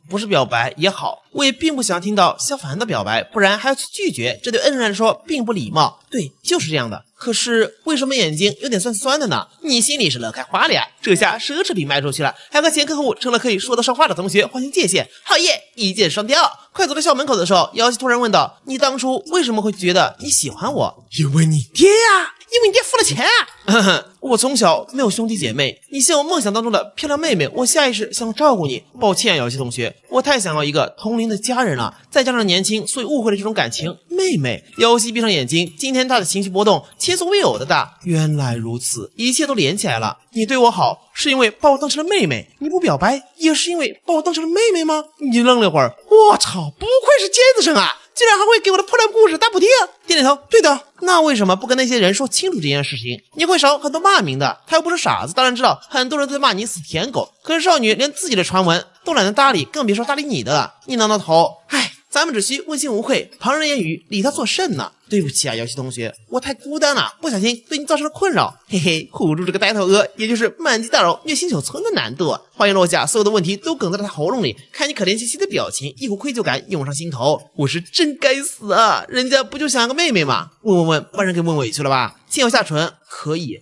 不是表白也好，我也并不想听到萧凡的表白，不然还要去拒绝，这对恩人来说并不礼貌。对，就是这样的。可是为什么眼睛有点酸酸的呢？你心里是乐开花了呀！这下奢侈品卖出去了，还和前客户成了可以说得上话的同学划清界限，好耶，一箭双雕！快走到校门口的时候，瑶希突然问道：“你当初为什么会觉得你喜欢我？”因为你爹呀！因为你爹付了钱啊！我从小没有兄弟姐妹，你像我梦想当中的漂亮妹妹，我下意识想照顾你。抱歉，瑶希同学，我太想要一个同龄的家人了，再加上年轻，所以误会了这种感情。妹妹，瑶希闭上眼睛，今天她的情绪波动前所未有的大。原来如此，一切都连起来了。你对我好，是因为把我当成了妹妹；你不表白，也是因为把我当成了妹妹吗？你愣了一会儿，我操，不愧是尖子生啊！竟然还会给我的破烂故事打补丁，点点头，对的。那为什么不跟那些人说清楚这件事情？你会少很多骂名的。他又不是傻子，当然知道很多人都在骂你死舔狗。可是少女连自己的传闻都懒得搭理，更别说搭理你的了。你挠挠头，唉，咱们只需问心无愧，旁人言语理他作甚呢？对不起啊，瑶希同学，我太孤单了，不小心对你造成了困扰。嘿嘿，唬住这个呆头鹅，也就是满级大佬虐新手村的难度。话音落下，所有的问题都哽在了他喉咙里，看你可怜兮兮的表情，一股愧疚感涌上心头。我是真该死啊，人家不就想要个妹妹吗？问，把人给问委屈了吧？亲咬下唇，可以，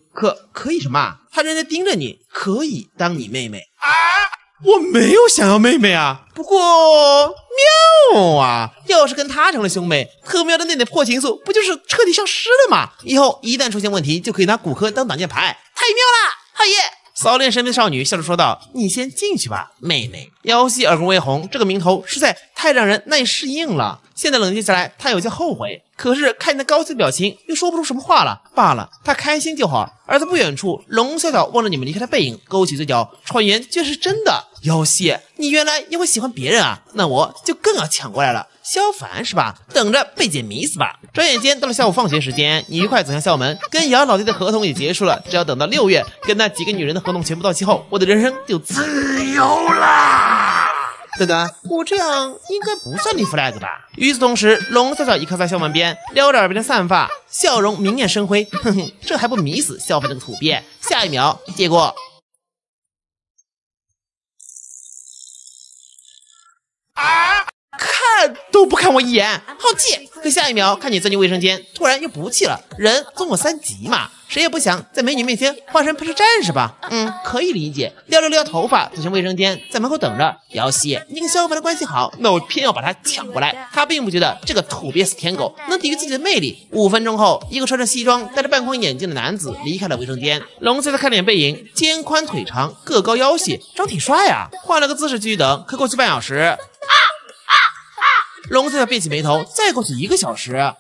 可以什么？他人家盯着你，可以当你妹妹啊？我没有想要妹妹啊，不过妙啊！要是跟他成了兄妹，特喵的那点破情愫不就是彻底消失了吗？以后一旦出现问题，就可以拿骨科当挡箭牌，太妙了！好耶！扫脸身边的少女笑着说道：“你先进去吧，妹妹。”瑶希耳根微红，这个名头实在太让人难以适应了。现在冷静下来，她有些后悔，可是看你那高兴的表情，又说不出什么话了。罢了，她开心就好。而在不远处，龙小小望着你们离开的背影，勾起嘴角，传言居然是真的。瑶希，你原来也会喜欢别人啊？那我就更要抢过来了。萧凡是吧？等着被姐迷死吧！转眼间到了下午放学时间，你愉快走向校门，跟姚老弟的合同也结束了。只要等到6月，跟那几个女人的合同全部到期后，我的人生就自由啦！等等，我这样应该不算立 flag 吧？与此同时，龙小小倚靠在校门边，撩着耳边的散发，笑容明艳生辉。哼哼，这还不迷死萧凡这个土鳖？下一秒，结果看都不看我一眼，好气！可下一秒看你钻进卫生间，突然又不气了。人总有3急嘛，谁也不想在美女面前化身喷射战士吧？可以理解。撩了撩头发，走进卫生间，在门口等着。瑶希，你跟萧凡的关系好，那我偏要把他抢过来。他并不觉得这个土鳖死舔狗能抵御自己的魅力。5分钟后，一个穿着西装、戴着半框眼镜的男子离开了卫生间。龙色的看脸背影，肩宽腿长，个高腰细，长挺帅啊。换了个姿势继续等，可过去半小时。龙小小别起眉头，再过去1个小时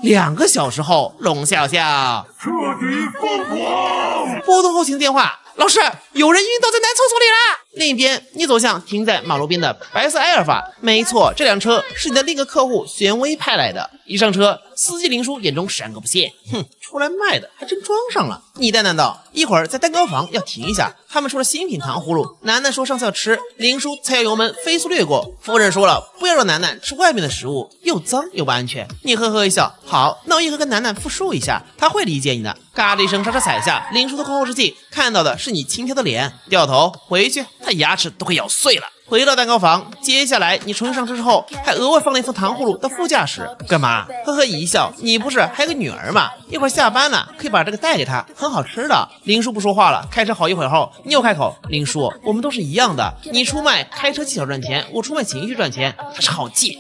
，2个小时后，龙笑笑彻底疯狂。拨通后勤的电话，老师，有人晕倒在男厕所里了。另一边，你走向停在马路边的白色埃尔法，没错，这辆车是你的另一个客户玄威派来的。一上车，司机林叔眼中闪个不屑，出来卖的还真装上了。你带难道一会儿在蛋糕房要停一下？他们出了新品糖葫芦，楠楠说上次要吃，林叔才要油门飞速掠过。夫人说了，不要让楠楠吃外面的食物，又脏又不安全。你呵呵一笑，好，那我一会跟楠楠复述一下，他会理解你的。嘎的一声刹车踩下，林叔的后视镜看到的是你轻佻的脸，掉头回去，他牙齿都快咬碎了。回到蛋糕房，接下来你重新上车之后，还额外放了一份糖葫芦到副驾驶，干嘛？呵呵一笑，你不是还有个女儿吗？一会儿下班了，可以把这个带给她，很好吃的。林叔不说话了，开车好一会儿后，你又开口，林叔，我们都是一样的，你出卖开车技巧赚钱，我出卖情绪赚钱。他是好气，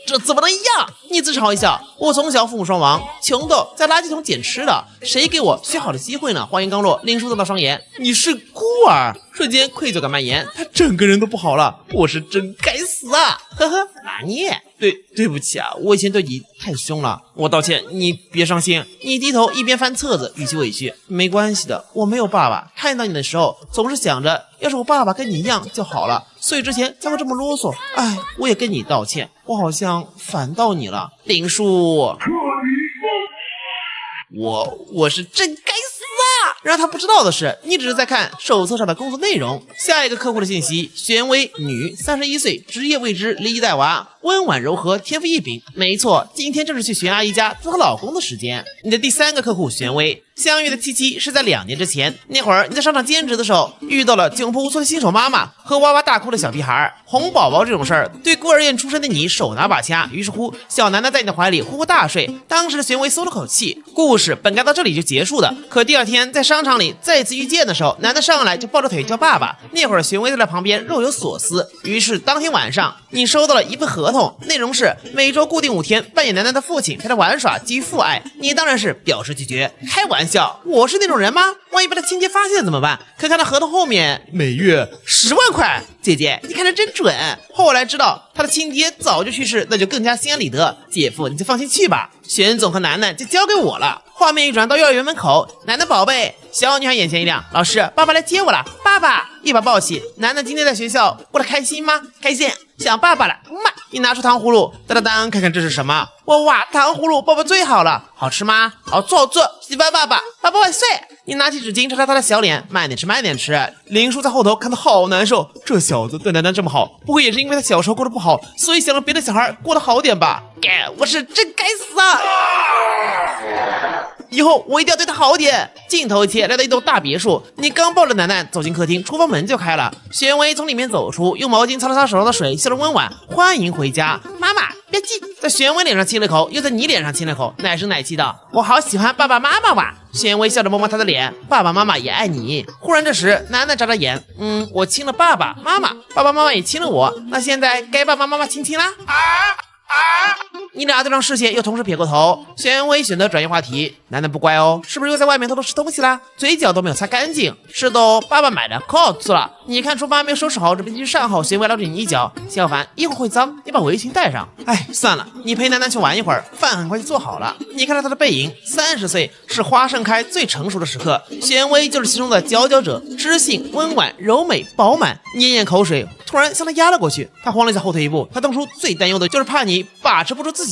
这怎么能一样？你自嘲一下，我从小父母双亡，穷的在垃圾桶捡吃的，谁给我学好的机会呢？话音刚落，林叔瞪大双眼，你是孤儿！瞬间愧疚感蔓延，他整个人都不好了，我是真该死啊！呵呵，拿捏。对不起啊，我以前对你太凶了，我道歉，你别伤心。你低头一边翻册子，语气委屈。没关系的，我没有爸爸，看到你的时候总是想着，要是我爸爸跟你一样就好了，所以之前才会这么啰嗦。哎，我也跟你道歉，我好像烦到你了，林叔。我是真该死啊！让他不知道的是，你只是在看手册上的工作内容。下一个客户的信息：玄薇，女，31岁，职业未知，离异带娃，温婉柔和，天赋异禀。没错，今天正是去玄阿姨家做她老公的时间。你的第3个客户玄薇，相遇的契机是在2年之前，那会儿你在商场兼职的时候，遇到了窘迫无措的新手妈妈和哇哇大哭的小屁孩。哄宝宝这种事儿，对孤儿院出身的你手拿把掐。于是乎，小楠楠在你的怀里呼呼大睡。当时的玄薇松了口气，故事本该到这里就结束的。可第2天在商场里再次遇见的时候，楠楠上来就抱着腿叫爸爸。那会儿玄薇在旁边若有所思。于是当天晚上，你收到了一份合同，内容是每周固定5天扮演楠楠的父亲，陪他玩耍，给予父爱。你当然是表示拒绝。开玩笑，我是那种人吗？万一被他亲戚发现怎么办？可看到合同后面每月10万块，姐姐你看得真准。后来知道他的亲爹早就去世，那就更加心安理得。姐夫你就放心去吧，玄总和楠楠就交给我了。画面一转到幼儿园门口，楠楠宝贝，小女孩眼前一亮，老师，爸爸来接我了。爸爸一把抱起楠楠，今天在学校过得开心吗？开心，想爸爸了。你拿出糖葫芦，当当当，看看这是什么？哇，糖葫芦，爸爸最好了，好吃吗？好做，喜欢爸爸，爸爸万岁！你拿起纸巾擦他的小脸，慢点吃。林叔在后头看得好难受，这小子对楠楠这么好，不会也是因为他小时候过得不好，所以想让别的小孩过得好点吧？我是真该死啊！以后我一定要对他好点。镜头一切来到一栋大别墅，你刚抱着楠楠走进客厅，厨房门就开了。玄薇从里面走出，用毛巾擦了擦手上的水，笑容温婉，欢迎回家。妈妈别急，在玄薇脸上亲了口，又在你脸上亲了口，奶声奶气的，我好喜欢爸爸妈妈哇。玄薇笑着摸摸他的脸，爸爸妈妈也爱你。忽然这时楠楠眨眨眼，我亲了爸爸妈妈，爸爸妈妈也亲了我，那现在该爸爸妈妈亲亲啦。你俩对上视线又同时撇过头，玄薇选择转移话题。楠楠不乖哦，是不是又在外面偷偷吃东西啦？嘴角都没有擦干净。是的，爸爸买的，可好吃了。你看厨房没有收拾好，这边继续上好。玄薇拉着你一脚，小凡一会儿会脏，你把围裙戴上。算了，你陪楠楠去玩一会儿，饭很快就做好了。你看到他的背影，30岁是花盛开最成熟的时刻，玄薇就是其中的佼佼者，知性、温婉、柔美、饱满，咽咽口水，突然向他压了过去。他慌了一下，后退一步。他当初最担忧的就是怕你把持不住自己。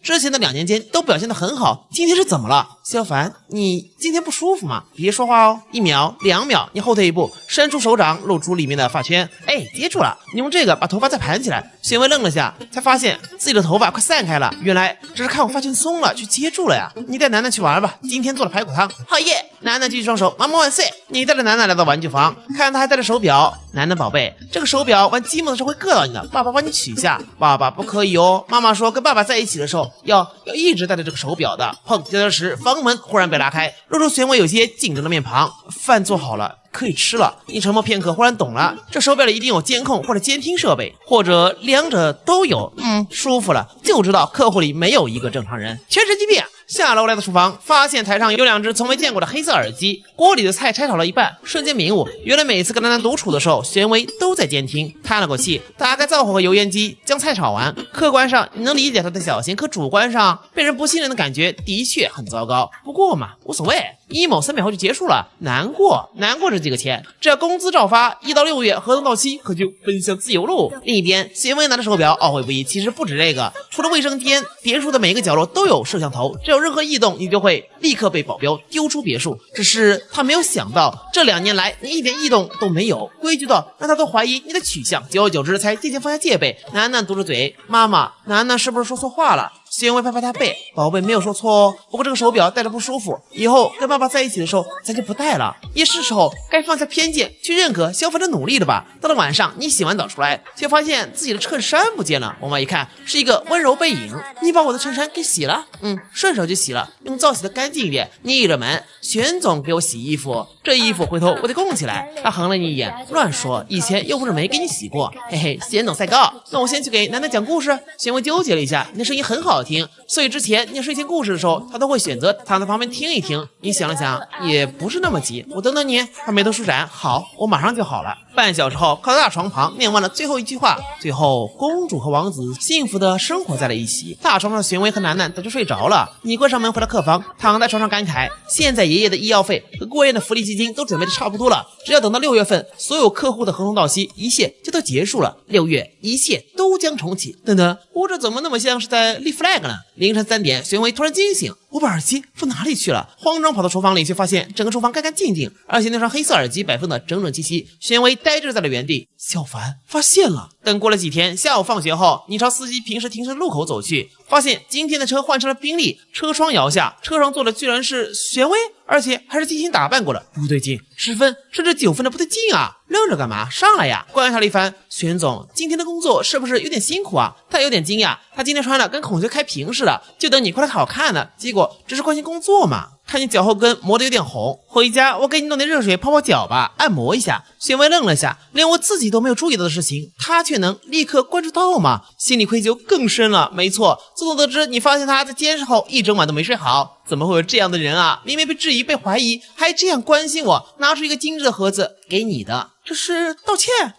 之前的2年间都表现得很好，今天是怎么了？小凡，你今天不舒服吗？别说话哦，1秒2秒，你后退一步，伸出手掌露出里面的发圈，接住了。你用这个把头发再盘起来。玄薇愣了下，才发现自己的头发快散开了，原来只是看我发圈松了去接住了呀。你带楠楠去玩吧，今天做了排骨汤。好耶！楠楠举起双手，妈妈万岁！你带着楠楠来到玩具房，看她还戴着手表。楠楠宝贝，这个手表玩积木的时候会硌到你的，爸爸帮你取下。爸爸不可以哦，妈妈说跟爸爸在一起的时候要一直带着这个手表的。碰这时房门忽然被拉开，露出玄薇有些紧张的面庞。饭做好了，可以吃了。你沉默片刻，忽然懂了，这手表里一定有监控或者监听设备，或者2者都有。舒服了，就知道客户里没有一个正常人，全神经病。下楼来到厨房，发现台上有2只从未见过的黑色耳机，锅里的菜拆炒了一半，瞬间明悟，原来每次跟楠楠独处的时候，玄薇都在监听。叹了口气，打开灶火和油烟机，将菜炒完。客观上你能理解他的小心，可主观上被人不信任的感觉的确很糟糕。不过嘛，无所谓，emo 3秒后就结束了。难过这几个钱，只要工资照发，1到6月合同到期，可就奔向自由喽。另一边，玄薇拿着手表懊悔不已。其实不止这个，除了卫生间，别墅的每个角落都有摄像头，只有任何异动，你就会立刻被保镖丢出别墅。只是他没有想到，这2年来你一点异动都没有，规矩到让他都怀疑你的取向。久而久之，才渐渐放下戒备。楠楠嘟着嘴，妈妈，楠楠是不是说错话了？玄薇拍拍他背，宝贝没有说错哦，不过这个手表戴着不舒服，以后跟爸爸在一起的时候咱就不戴了。也是时候该放下偏见，去认可小凡的努力了吧。到了晚上，你洗完澡出来，却发现自己的衬衫不见了，往外一看，是一个温柔背影。你把我的衬衫给洗了？顺手就洗了，用皂洗的干净一点。你倚着门，玄总给我洗衣服，这衣服回头我得供起来。他横了你一眼，乱说，以前又不是没给你洗过。嘿嘿，玄总赛高，那我先去给楠楠讲故事。玄薇玄微纠结了一下，你的声音很好听，所以之前念睡前故事的时候，他都会选择躺在旁边听一听。你想了想，也不是那么急，我等等你。他眉头舒展，好，我马上就好了。半小时后，靠在大床旁念完了最后一句话，最后公主和王子幸福的生活在了一起。大床上的玄微和楠楠早就睡着了。你关上门回到客房，躺在床上感慨，现在爷爷的医药费和过年的福利基金都准备的差不多了，只要等到6月份，所有客户的合同到期，一切就都结束了。6月一切都将重启。等等，我这怎么那么像是在立 flag 呢？凌晨3点，玄微突然惊醒，我把耳机放哪里去了？慌张跑到厨房里，却发现整个厨房干干净净，而且那双黑色耳机摆放的整整齐齐。玄微呆滞在了原地。小凡发现了。等过了几天，下午放学后，你朝司机平时停车路口走去，发现今天的车换成了宾利，车窗摇下，车上坐的居然是玄微，而且还是精心打扮过的。不对劲，10分甚至9分的不对劲啊！愣着干嘛？上来呀！观察了一番，玄总今天的工作是不是有点辛苦啊？他有点惊讶，他今天穿的跟孔雀开屏似的，就等你过来好看呢，结果只是关心工作嘛。看你脚后跟磨得有点红，回家我给你弄点热水泡泡脚吧，按摩一下。玄微愣了下，连我自己都没有注意到的事情，他却能立刻关注到吗？心里愧疚更深了。没错，自从得知你发现他在监视后一整晚都没睡好，怎么会有这样的人啊？明明被质疑被怀疑，还这样关心我，拿出一个精致的盒子给你的，这是道歉？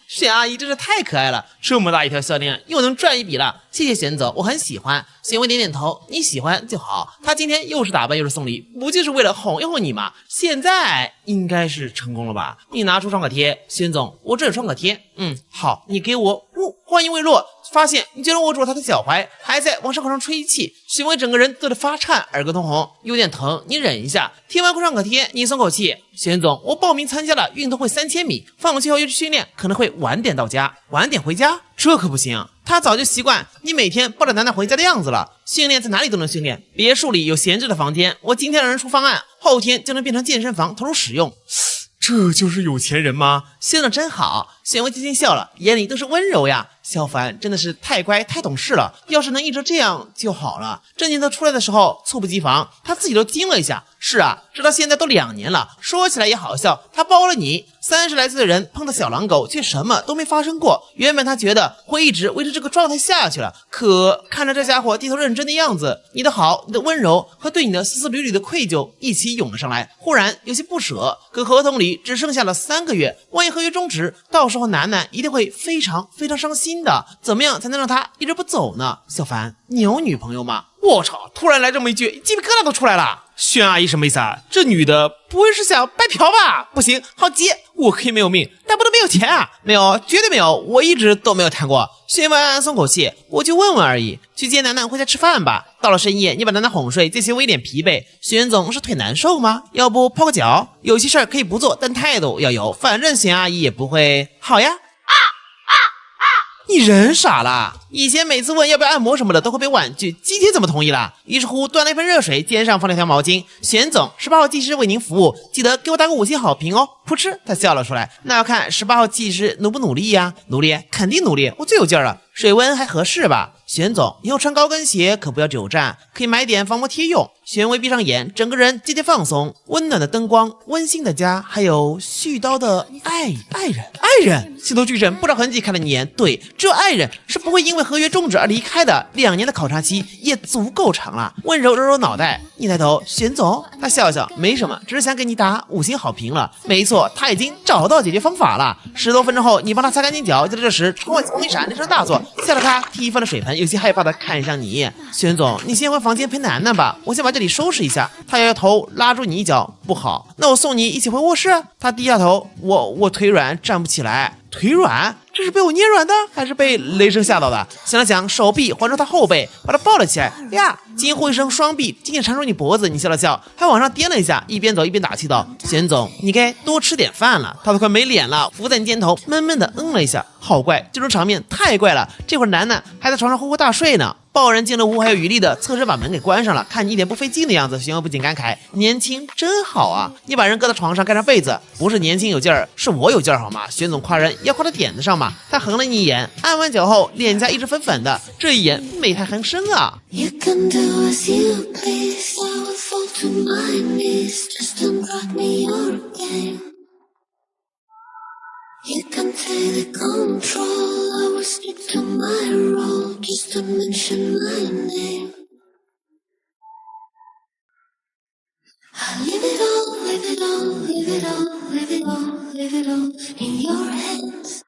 玄阿姨真是太可爱了，这么大一条项链又能赚一笔了。谢谢玄总，我很喜欢。玄微点点头，你喜欢就好。他今天又是打扮又是送礼，不就是为了哄一哄你吗？现在应该是成功了吧？你拿出创可贴，玄总，我这有创可贴。好，你给我。话音未落，发现你居然握住了他的脚踝，还在往伤口上吹气。玄微整个人都得发颤，耳根通红，有点疼，你忍一下。贴完创可贴，你松口气。玄总，我报名参加了运动会3000米，放学后又去训练，可能会晚点到家。晚点回家？这可不行。他早就习惯你每天抱着楠楠回家的样子了。训练在哪里都能训练，别墅里有闲置的房间，我今天让人出方案，后天就能变成健身房投入使用。这就是有钱人吗？先生真好。玄微轻轻笑了，眼里都是温柔呀。小凡真的是太乖太懂事了，要是能一直这样就好了。这念头出来的时候猝不及防，他自己都惊了一下。是啊，直到现在都2年了，说起来也好笑，他包了你，30来岁的人碰到小狼狗却什么都没发生过。原本他觉得会一直维持这个状态下去了，可看着这家伙低头认真的样子，你的好，你的温柔和对你的丝丝缕缕的愧疚一起涌了上来，忽然有些不舍。可合同里只剩下了3个月，万一合约终止，到时候楠楠一定会非常非常伤心的。怎么样才能让他一直不走呢？小凡，你有女朋友吗？我操！突然来这么一句，鸡皮疙瘩都出来了。轩阿姨什么意思啊？这女的不会是想白嫖吧？不行，好急！我可以没有命，但不能没有钱啊！没有，绝对没有，我一直都没有谈过。轩微暗暗松口气，我就问问而已。去接楠楠回家吃饭吧。到了深夜，你把楠楠哄睡，见轩微一脸疲惫。轩总是腿难受吗？要不泡个脚？有些事儿可以不做，但态度要有。反正轩阿姨也不会。好呀。你人傻了！以前每次问要不要按摩什么的都会被婉拒，今天怎么同意了？于是乎端了一份热水，肩上放了条毛巾。玄总，18号技师为您服务，记得给我打个5星好评哦！噗嗤，他笑了出来。那要看18号技师努不努力呀？努力，肯定努力，我最有劲儿了。水温还合适吧？玄总，以后穿高跟鞋可不要久站，可以买点防磨贴用。玄微闭上眼，整个人渐渐放松。温暖的灯光，温馨的家，还有絮叨的爱人。心头巨震，不着痕迹看了你一眼。对，只有爱人是不会因为合约终止而离开的。2年的考察期也足够长了。温柔揉揉脑袋，你抬头，玄总，他笑笑，没什么，只是想给你打5星好评了。没错，他已经找到解决方法了。10多分钟后，你帮他擦干净脚，就在这时，窗外光一闪，那声大作，吓得他踢翻了水盆，有些害怕的看向你。玄总，你先回房间陪楠楠吧，我先把这里收拾一下。他摇摇头，拉住你一脚，不好，那我送你一起回卧室。他低下头，我腿软，站不起来。腿软？这是被我捏软的，还是被雷声吓到的？想了想，手臂环住他后背，把他抱了起来。呀！惊呼一声，双臂紧紧缠住你脖子。你笑了笑，还往上颠了一下，一边走一边打气道：“玄总，你该多吃点饭了。”他都快没脸了，伏在你肩头，闷闷的了一下。好怪，这种场面太怪了。这会儿楠楠还在床上呼呼大睡呢。抱人进了屋，还有余力的侧身把门给关上了。看你一脸不费劲的样子，玄微不禁感慨：年轻真好啊！你把人搁在床上，盖上被子，不是年轻有劲儿，是我有劲儿好吗？玄总夸人要夸到点子上嘛。他横了你一眼，按完脚后脸颊一直粉粉的，这一眼美态横生啊。You can do as you please, I will fall to my knees, just don't rock me your game. You can take the control, I will stick to my role, just just to mention my name. I leave it all, leave it all, leave it all, leave it all, leave it all in your hands.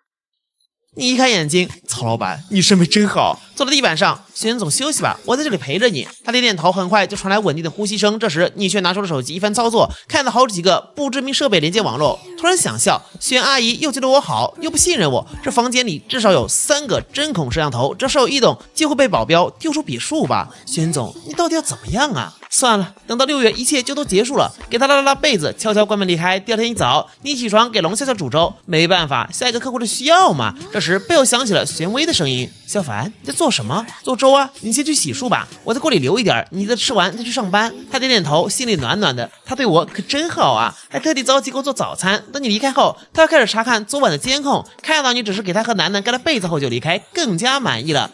你一开眼睛，曹老板，你身位真好。坐在地板上，轩总休息吧，我在这里陪着你。他点点头，很快就传来稳定的呼吸声。这时，你却拿出了手机，一番操作，看到好几个不知名设备连接网络，突然想笑。轩阿姨又觉得我好，又不信任我。这房间里至少有3个针孔摄像头，这稍有异动就会被保镖丢出别墅吧？轩总，你到底要怎么样啊？算了，等到6月一切就都结束了，给他拉拉被子，悄悄关门离开。第二天一早，你起床给龙笑笑煮粥，没办法，下一个客户的需要嘛。这时背后响起了玄威的声音：“小凡，你在做什么？做粥啊？你先去洗漱吧，我在锅里留一点，你再吃完再去上班。”他点点头，心里暖暖的。他对我可真好啊，还特地早起给我做早餐。等你离开后，他要开始查看昨晚的监控，看到你只是给他和楠楠盖了被子后就离开，更加满意了。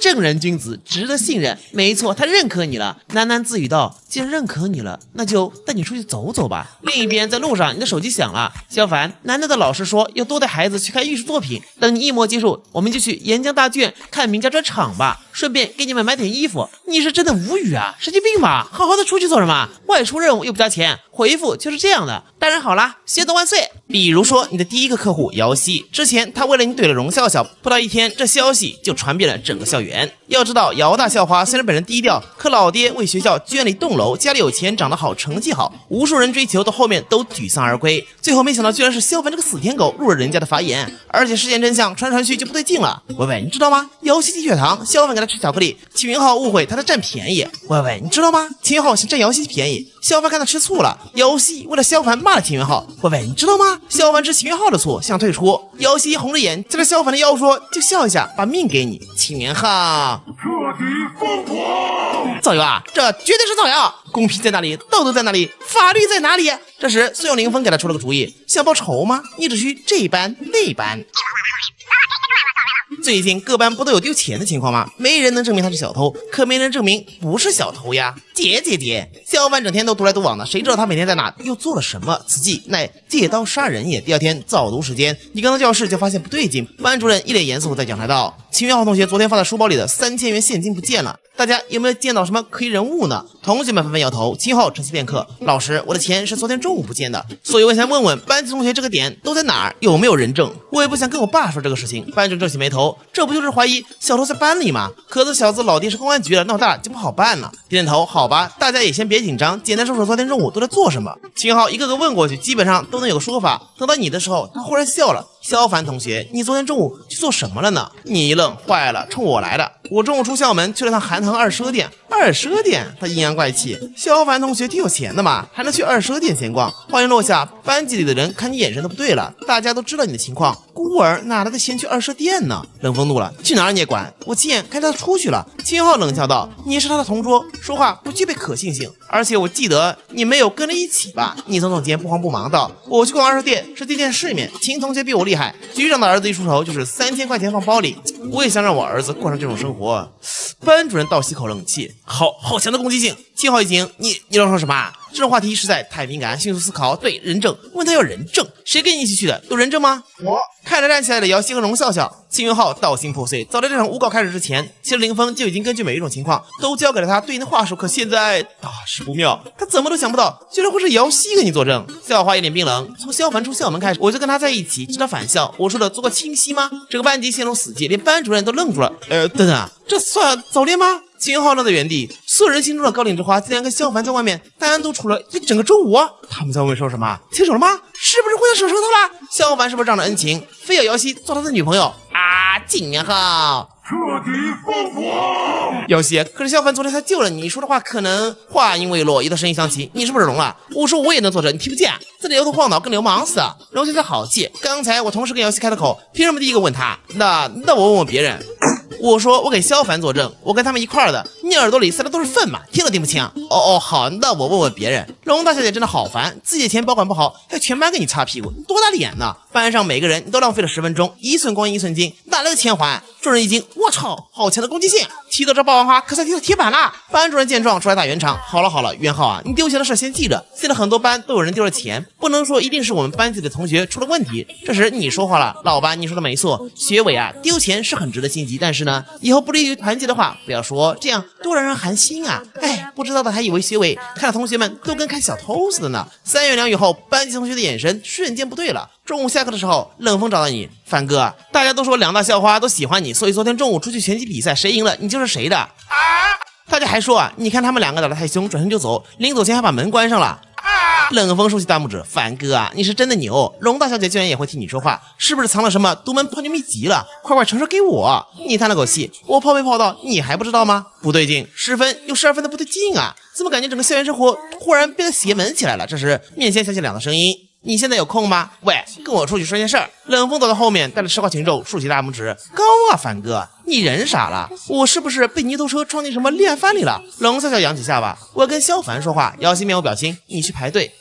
正人君子，值得信任。没错，他认可你了。楠楠自语道：“既然认可你了，那就带你出去走走吧。”另一边，在路上，你的手机响了。小凡，楠楠的老师说要多带孩子去看艺术作品。等你一模结束，我们就去沿江大剧院看名家专场吧，顺便给你们买点衣服。你是真的无语啊，神经病吧？好好的出去做什么？外出任务又不加钱，回复就是这样的。当然好啦，薛总万岁！比如说你的第一个客户姚希，之前他为了你怼了荣笑笑，不到一天，这消息就传遍了整个校园。要知道，姚大校花虽然本人低调，可老爹为学校捐了一栋楼，家里有钱，长得好，成绩好，无数人追求，到后面都沮丧而归。最后没想到居然是萧凡这个死舔狗入了人家的法眼，而且事件真相传来传去就不对劲了。喂，你知道吗？姚希低血糖，萧凡给他吃巧克力，秦云浩误会他在占便宜。喂，你知道吗？秦云浩想占姚希便宜，萧凡看他吃醋了，姚希为了萧凡骂了秦云浩。喂，你知道吗？萧凡吃秦云浩的醋想退出，姚希红着眼夹着萧凡的腰说：“就笑一下，把命给你。”秦云浩彻底疯狂！造谣啊！这绝对是造谣！公平在哪里？道德在哪里？法律在哪里？这时，孙永凌风给他出了个主意：想报仇吗？你只需这班那班。最近各班不都有丢钱的情况吗？没人能证明他是小偷，可没人证明不是小偷呀。姐，萧凡整天都独来独往的，谁知道他每天在哪又做了什么？此计乃借刀杀人也。第二天早读时间，你刚到教室就发现不对劲，班主任一脸严肃在讲台道：“秦云浩同学昨天放在书包里的3000元现金不见了，大家有没有见到什么可疑人物呢？”同学们纷纷摇头。秦云浩沉思片刻：“老师，我的钱是昨天中午不见的，所以我想问问班级同学这个点都在哪儿，有没有人证？我也不想跟我爸说这个事情。”班主任皱起眉头：“这不就是怀疑小偷在班里吗？可这小子老爹是公安局的，闹大就不好办了。”点点头：“好吧，大家也先别紧张，简单说说昨天中午都在做什么。”秦云浩一个个问过去，基本上都能有个说法。等到你的时候，他忽然笑了：“萧凡同学，你昨天中午去做什么了呢？”你一愣：“坏了，冲我来的。我中午出校门去了趟韩腾二奢店。”二奢店？他阴阳怪气。萧凡同学挺有钱的嘛，还能去二奢店闲逛。话音落下，班级里的人看你眼神都不对了，大家都知道你的情况，孤儿哪来的闲去二奢店呢？冷风怒了：“去哪儿你也管？我亲眼看他出去了。”秦云浩冷笑道：“你是他的同桌，说话不具备可信性，而且我记得你没有跟着一起吧？”你耸耸肩，不慌不忙道：“我去逛二奢店是第一件世面，秦同学比我厉害，局长的儿子一出头就是3000块钱放包里，我也想让我儿子过上这种生活。”班主任倒吸口冷气：“好强的攻击性！”秦浩一惊：“你要说什么？这种话题实在太敏感。”迅速思考：“对，人证。问他要人证，谁跟你一起去的？有人证吗？”我看着站起来的姚希和荣笑笑。秦云浩道心破碎。早在这场诬告开始之前，其实林峰就已经根据每一种情况都交给了他对应的话术，可现在大事不妙，他怎么都想不到，居然会是姚希跟你作证。校花一脸冰冷：“从萧凡出校门开始，我就跟他在一起，直到返校。我说的足够清晰吗？”整个班级陷入死寂，连班主任都愣住了。等等，这算早恋吗？秦浩愣在原地，所有人心中的高岭之花竟然跟萧凡在外面单独处了一整个周五。他们在外面说什么？牵手了吗？是不是互相手抽他了？萧凡是不是仗着恩情，非要姚希做他的女朋友啊？秦云浩彻底疯狂！姚希，可是萧凡昨天才救了你，说的话可能……话音未落，一道声音响起：“你是不是聋了？我说我也能作证，你听不见？在这摇头晃脑，跟流氓似的。”荣先生好气，刚才我同时跟姚希开了口，凭什么第一个问他？那我问问别人。我说我给萧凡作证，我跟他们一块儿的，你耳朵里塞的都是粪嘛，听都听不清。好，那我问问别人。龙大小姐真的好烦，自己的钱保管不好，还有全班给你擦屁股，多大脸呢？班上每个人都浪费了10分钟，一寸光阴一寸金，哪来的钱还？众人一惊，我操，好强的攻击性！踢到这霸王花可算踢到铁板了。班主任见状出来打圆场。好了，袁浩啊，你丢钱的事先记着。现在很多班都有人丢了钱，不能说一定是我们班级的同学出了问题。这时你说话了，老班，你说的没错，学委啊，丢钱是很值得心急，但是呢，以后不利于团结的话，不要说，这样多让人寒心啊！哎，不知道的还以为学委看到同学们都跟看小偷似的呢。3言2语后，班级同学的眼神瞬间不对了。中午下课的时候，冷风找到你，范哥，大家都说2大校花都喜欢你，所以昨天中午出去拳击比赛，谁赢了你就是谁的啊！大家还说啊，你看他们2个打得太凶，转身就走，临走前还把门关上了。冷风竖起大拇指，范哥啊，你是真的牛！龙大小姐居然也会替你说话，是不是藏了什么独门泡妞秘籍了？快传授给我！你叹了口气，我泡没泡到，你还不知道吗？不对劲，10分有12分的不对劲啊！怎么感觉整个校园生活忽然变得邪门起来了？这时面前响起2个声音。你现在有空吗？喂，跟我出去说件事儿。冷风走到后面，带着吃话群众竖起大拇指，高啊，范哥，你人傻了？我是不是被泥头车撞进什么恋爱番里了？龙笑笑扬起下巴，我跟萧凡说话，姚希面无表情，你去排队。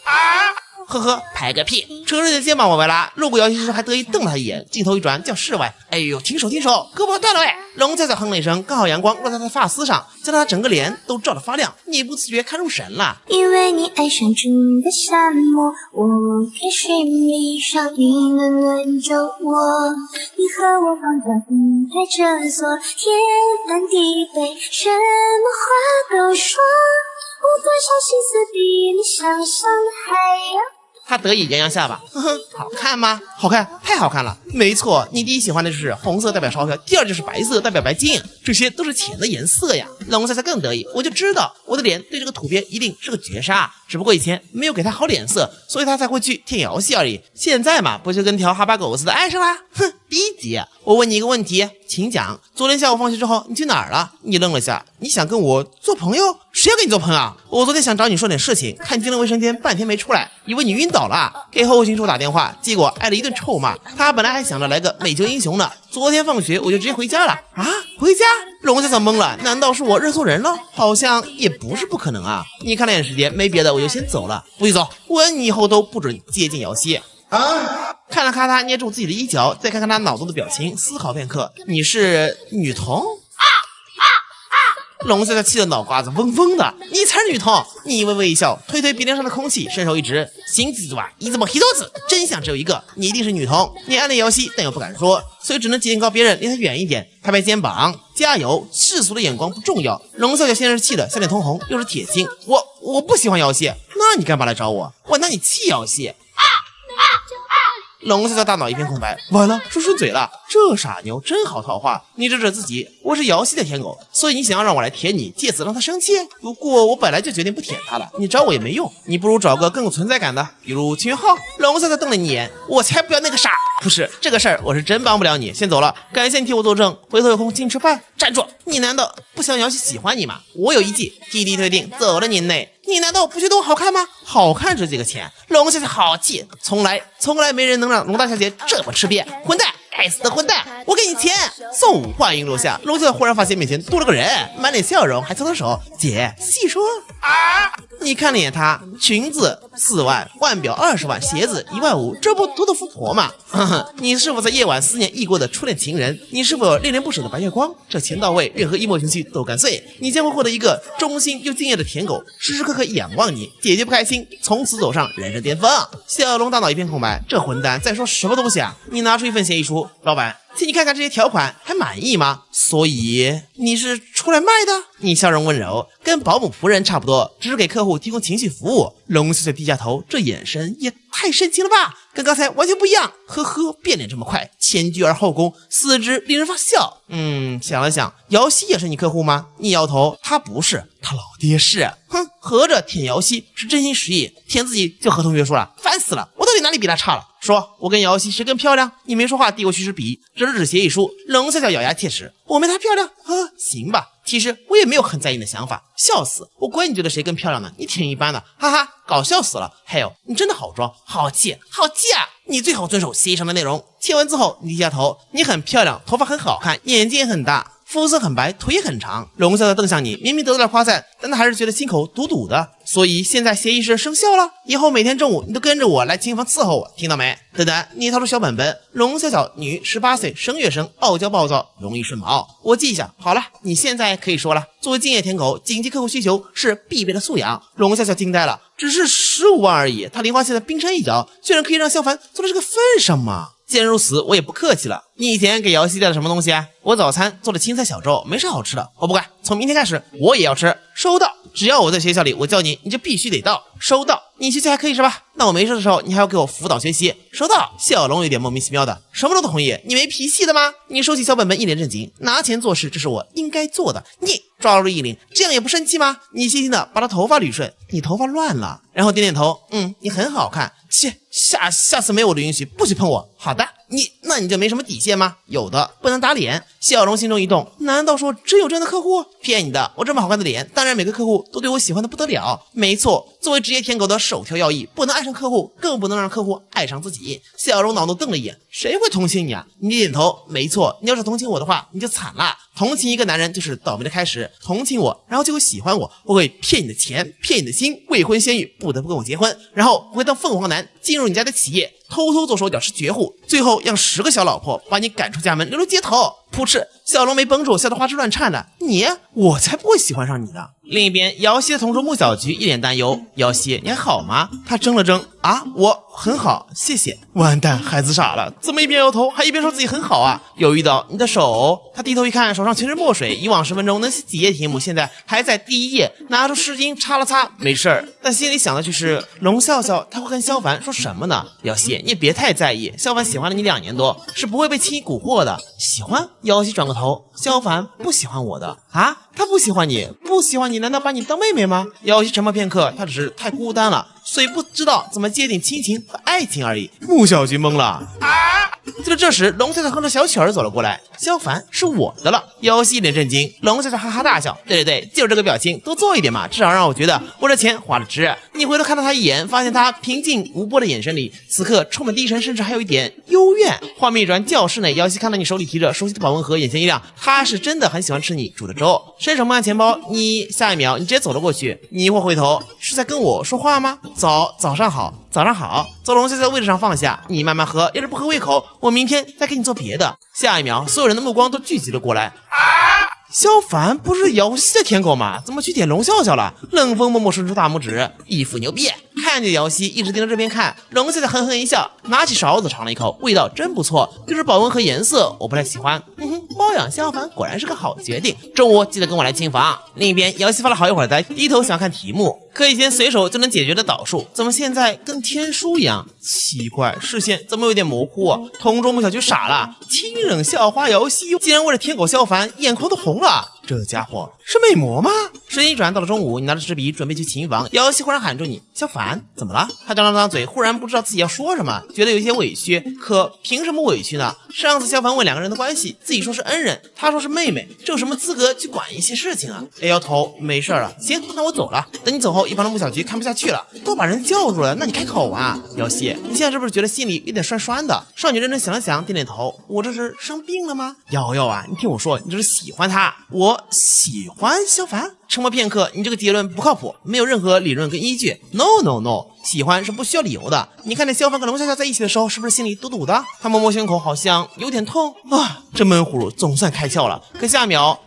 呵呵，排个屁！车瑞的肩膀往外拉，路过姚希时还得意瞪了他一眼，镜头一转叫室外。哎呦，停手，胳膊断了喂！龙笑笑哼了一声，刚好阳光落在他的发丝上，将他整个脸都照得发亮，你不自觉看入神了。因为你爱上真的沙漠，我开始迷上你暖暖着我，你和我放在分开这座天南地北，什么话都说，我多少心思比你想象的还要。他得意扬扬下巴，呵呵，好看吗？好看，太好看了。没错，你第一喜欢的就是红色代表钞票，第二就是白色代表白金，这些都是钱的颜色呀。龙夏夏更得意，我就知道我的脸对这个图片一定是个绝杀，只不过以前没有给他好脸色，所以他才会去舔瑶戏而已。现在嘛，不就跟条哈巴狗似的爱上了？哼，低级。我问你一个问题，请讲。昨天下午放学之后你去哪儿了？你愣了下，你想跟我做朋友？谁要跟你做朋友啊？我昨天想找你说点事情，看进了卫生间半天没出来，以为你晕倒了，给后勤处打电话，结果挨了一顿臭骂。他本来还想着来个美救英雄呢，昨天放学我就直接回家了。啊，回家？龙小小懵了，难道是我认错人了？好像也不是不可能啊。你看了眼时间，没别的，我就先走了。不许走，问你以后都不准接近瑶汐。看了看他捏住自己的衣角，再看看他脑中的表情，思考片刻，你是女同？龙笑笑气得脑瓜子嗡嗡的，你才是女同！你微微一笑，推鼻梁上的空气，伸手一指，行记住啊，一字么黑豆子，真相只有一个，你一定是女同。你暗恋瑶汐，但又不敢说，所以只能警告别人离他远一点，拍拍肩膀，加油！世俗的眼光不重要。龙笑笑先是气得笑脸通红，又是铁青，我不喜欢瑶汐，那你干嘛来找我？我拿你气瑶汐。龙笑笑大脑一片空白，完了，说顺嘴了，这傻妞真好套话。你指指自己，我是瑶汐的舔狗，所以你想要让我来舔你，借此让他生气。不过我本来就决定不舔他了，你找我也没用，你不如找个更有存在感的，比如秦元浩。龙笑笑瞪了你一眼，我才不要那个傻。不是这个事儿，我是真帮不了你，先走了，感谢你替我作证，回头有空请你吃饭。站住！你难道不想瑶汐喜欢你吗？我有一计，弟弟推定，走了您内。你难道不觉得我好看吗？好看值几个钱？龙小姐好气，从来没人能让龙大小姐这么吃瘪，混蛋！该死的混蛋！我给你钱！送话音落下，龙小姐忽然发现面前多了个人，满脸笑容，还搓手，姐细说。你看了眼她，裙子4万，腕表20万，鞋子1万5，这不妥妥富婆吗？你是否在夜晚思念异国的初恋情人？你是否有恋恋不舍的白月光？这钱到位，任何 emo 情绪都干碎，你将会获得一个忠心又敬业的舔狗，时时刻刻仰望你，姐姐不开心，从此走上人生巅峰。小龙大脑一片空白，这混蛋在说什么东西啊？你拿出一份协议书，老板，请你看看这些条款，还满意吗？所以你是出来卖的？你笑容温柔，跟保姆仆人差不多，只是给客户提供情绪服务。龙小姐低下头，这眼神也太深情了吧，跟刚才完全不一样。呵呵，变脸这么快，前倨而后恭，四肢令人发笑。想了想，瑶汐也是你客户吗？你摇头，他不是，他老爹是。哼，合着舔瑶汐是真心实意，舔自己就合同约束了，烦死了！我到底哪里比他差了？说，我跟瑶汐谁更漂亮？你没说话，递过去是笔，指了指协议书。龙笑笑咬牙切齿，我没她漂亮。行吧，其实我也没有很在意你的想法。笑死，我管你觉得谁更漂亮呢？你挺一般的，哈哈，搞笑死了。还有，你真的好装，好气，好气啊！你最好遵守协议上的内容。签完字后，你低下头，你很漂亮，头发很好看，眼睛也很大。肤色很白，腿也很长。龙笑笑瞪向你，明明得到了夸赞，但他还是觉得心口堵堵的。所以现在协议是生效了，以后每天中午你都跟着我来琴房伺候我，听到没？等等，你掏出小本本，龙笑笑，女，18岁，声乐生，傲娇暴躁，容易顺毛。我记一下。好了，你现在可以说了。作为敬业舔狗，紧急客户需求是必备的素养。龙笑笑惊呆了，只是15万而已，他零花钱的冰山一角，居然可以让萧凡做到这个份上吗？既然如此，我也不客气了。你以前给瑶西带了什么东西啊？我早餐做的青菜小粥，没啥好吃的，我不管。从明天开始，我也要吃。收到。只要我在学校里，我叫你，你就必须得到。收到。你学习还可以是吧？那我没事的时候，你还要给我辅导学习。收到。小龙有点莫名其妙的，什么都同意，你没脾气的吗？你收起小本本，一脸震惊，拿钱做事，这是我应该做的。你抓住一领，这样也不生气吗？你细心的把他头发捋顺，你头发乱了，然后点点头，你很好看。切，下次没有我的允许，不许碰我。好的，那你就没什么底线吗？有的，不能打脸。小龙心中一动，难道说真有这样的客户？骗你的，我这么好看的脸，当然每个客户都对我喜欢的不得了。没错，作为职业舔狗的首条要义，不能爱上客户，更不能让客户爱上自己。小龙脑洞瞪了一眼，谁会同情你啊？你点头，没错，你要是同情我的话，你就惨了。同情一个男人就是倒霉的开始，同情我，然后就会喜欢我，我会骗你的钱，骗你的心，未婚先孕，不得不跟我结婚，然后我会当凤凰男，进入你家的企业，偷偷做手脚是绝户，最后让10个小老婆把你赶出家门，流落街头。噗嗤，小龙没绷住，笑得花枝乱颤的。我才不会喜欢上你的。另一边，瑶西的同桌穆小菊一脸担忧：瑶西，你还好吗？他怔了怔，我很好，谢谢。完蛋，孩子傻了，怎么一边摇头还一边说自己很好啊？犹豫道：你的手。他低头一看，手上全是墨水，以往10分钟能写几页题目，现在还在第1页，拿出湿巾擦了擦，没事儿。但心里想的就是龙笑笑他会跟萧凡说什么呢？瑶西，你也别太在意，萧凡喜欢了你2年多，是不会被轻易蛊惑的。喜欢？瑶西转过头，萧凡不喜欢我的啊？他不喜欢你，难道把你当妹妹吗？瑶西沉默片刻，他只是太孤单了，所以不知道怎么界定亲情和爱情而已。穆小菊懵了。就在这时，龙笑笑哼着小曲儿走了过来。萧凡是我的了。瑶西一脸震惊，龙笑笑哈哈大笑。对，就是这个表情，多做一点嘛，至少让我觉得我这钱花的值。你回头看到他一眼，发现他平静无波的眼神里，此刻充满低沉，甚至还有一点幽怨。画面一转，教室内，瑶西看到你手里提着熟悉的保温盒，眼前一亮，他是真的很喜欢吃你煮的粥。伸手摸下钱包，下一秒你直接走了过去。你一会儿回头，是在跟我说话吗？早上好。走，龙笑笑在位置上放下，你慢慢喝，要是不合胃口，我明天再给你做别的。下一秒，所有人的目光都聚集了过来。萧凡不是瑶西的舔狗吗？怎么去舔龙笑笑了？冷风默默伸出大拇指，一副牛逼。看见瑶西一直盯着这边看，龙笑笑哼哼一笑，拿起勺子尝了一口，味道真不错，就是保温盒颜色我不太喜欢。包养萧凡果然是个好决定。中午记得跟我来琴房。另一边，瑶西发了好一会儿呆，低头想看题目，可以前随手就能解决的导数，怎么现在跟天书一样？奇怪，视线怎么有点模糊啊？同桌穆小菊傻了，亲忍校花瑶西竟然为了舔狗萧凡眼眶都红了。这家伙是美魔吗？时间一转到了中午，你拿着纸笔准备去琴房，瑶西忽然喊住你：萧凡，怎么了？他张了张嘴，忽然不知道自己要说什么，觉得有些委屈。可凭什么委屈呢？上次萧凡问2个人的关系，自己说是恩人，他说是妹妹，这有什么资格去管一些事情啊？摇摇头，没事了。行，那我走了。等你走后，一旁的穆小菊看不下去了，都把人叫住了，那你开口啊？瑶西，你现在是不是觉得心里有点酸酸的？少女认真想了想，点点头。我这是生病了吗？瑶瑶啊，你听我说，你这是喜欢他。我喜欢萧凡？沉默片刻，你这个结论不靠谱，没有任何理论跟依据。No， 喜欢是不需要理由的。你看那萧凡跟龙笑笑在一起的时候，是不是心里堵堵的？他摸摸胸口，好像有点痛啊。这闷葫芦总算开窍了。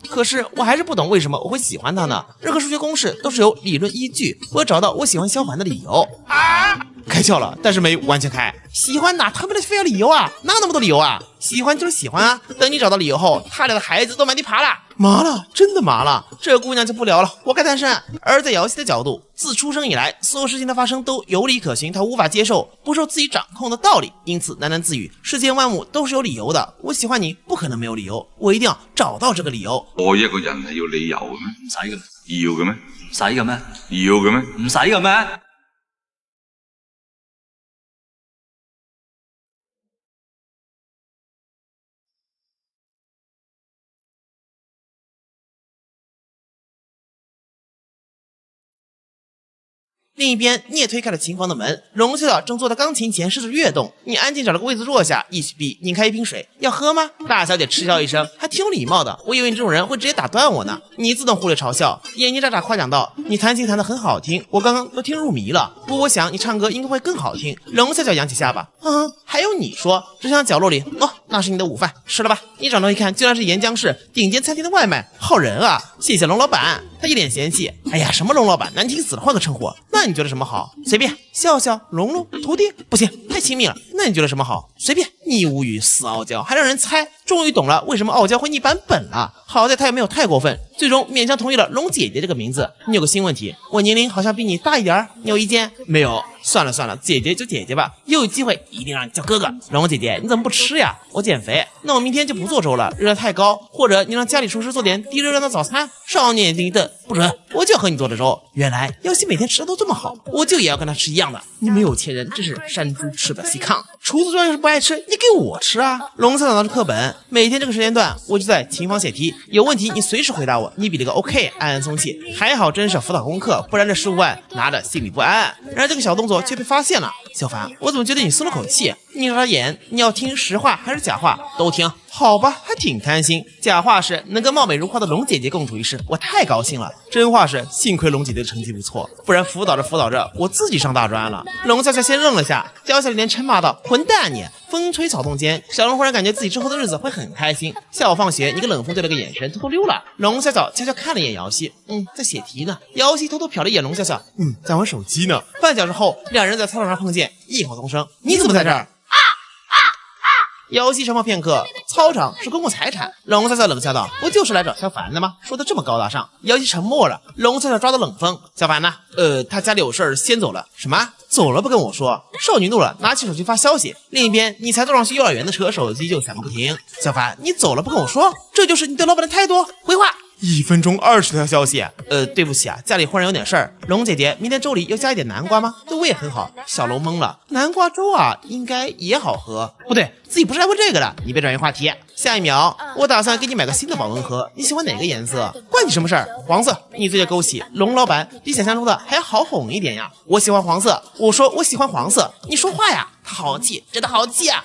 可是我还是不懂为什么我会喜欢他呢？任何数学公式都是有理论依据，我要找到我喜欢萧凡的理由。开窍了，但是没完全开。喜欢哪他妈的非要理由啊？哪有那么多理由啊？喜欢就是喜欢啊。等你找到理由后，他俩的孩子都满地爬了。麻了，真的麻了。这姑娘就不聊了，活该单身。而在瑶西的角度，自出生以来，所有事情的发生都有理可循，她无法接受不受自己掌控的道理，因此喃喃自语：世间万物都是有理由的，我喜欢你不可能没有理由，我一定要找到这个理由。愛一個人係要理由嘅咩？唔使嘅，要嘅咩？唔使嘅咩？要嘅咩？唔使嘅咩？另一边，你也推开了琴房的门，龙笑笑正坐在钢琴前试着跃动。你安静找了个位子坐下，一起臂拧开一瓶水，要喝吗？大小姐嗤笑一声，还挺有礼貌的，我以为你这种人会直接打断我呢。你自动忽略嘲笑，眼睛眨眨夸奖道：“你弹琴弹得很好听，我刚刚都听入迷了。不过我想你唱歌应该会更好听。”龙笑笑扬起下巴，还有你说，指向角落里，那是你的午饭，吃了吧？你转头一看，居然是沿江市顶尖餐厅的外卖，好人啊！谢谢龙老板。他一脸嫌弃，哎呀，什么龙老板，难听死了，换个称呼。那你觉得什么好？随便，笑笑、龙龙、徒弟，不行，太亲密了。那你觉得什么好？随便。你无语，死傲娇，还让人猜。终于懂了为什么傲娇会逆版本了。好在他也没有太过分，最终勉强同意了龙姐姐这个名字。你有个新问题，我年龄好像比你大一点，你有意见没有？算了算了，姐姐就姐姐吧，有机会一定让你叫哥哥。龙姐姐，你怎么不吃呀？我减肥。那我明天就不做粥了，热量太高。或者你让家里厨师做点低热量的早餐。少年丁的不准，我就要和你做的粥。原来耀西每天吃的都这么好，我就也要跟他吃一样的。你们有钱人真是山猪吃的稀糠。厨子要是不爱吃，你给我吃啊！龙校长拿着课本，每天这个时间段我就在琴房写题，有问题你随时回答我。你比了个 OK， 暗暗松气，还好真是辅导功课，不然这15万拿着心里不安。然而这个小动作却被发现了。小凡，我怎么觉得你松了口气？你眨眨眼，你要听实话还是假话？都听。好吧，还挺贪心。假话是能跟貌美如花的龙姐姐共处一室，我太高兴了。真话是幸亏龙姐姐的成绩不错，不然辅导着我自己上大专了。龙笑笑先愣了下，娇小脸嗔骂道：“混蛋你！”风吹草动间，小龙忽然感觉自己之后的日子会很开心。下午放学，一个冷风对了个眼神，偷偷溜了。龙笑笑悄悄看了一眼瑶西，在写题呢。瑶西偷偷瞟了一眼龙笑笑，在玩手机呢。半小时后，两人在操场上碰见，异口同声：“你怎么在这儿？”瑶西沉默片刻，操场是公共财产。龙笑笑冷笑道：“不就是来找萧凡的吗？”说的这么高大上。瑶西沉默了。龙笑笑抓到冷风：“萧凡呢？他家里有事儿，先走了。”什么？走了不跟我说？少女怒了，拿起手机发消息。另一边，你才坐上去幼儿园的车，手机就响个不停。萧凡，你走了不跟我说，这就是你对老板的态度？回话。1分钟20条消息。对不起啊，家里忽然有点事儿。龙姐姐，明天粥里要加一点南瓜吗？对胃很好。小龙懵了，南瓜粥啊，应该也好喝。不对，自己不是来问这个的，你别转移话题。下一秒，我打算给你买个新的保温盒，你喜欢哪个颜色？关你什么事儿？黄色。你嘴角勾起，龙老板比想象中的还要好哄一点呀。我喜欢黄色，我说我喜欢黄色，你说话呀。他好气，真的好气啊！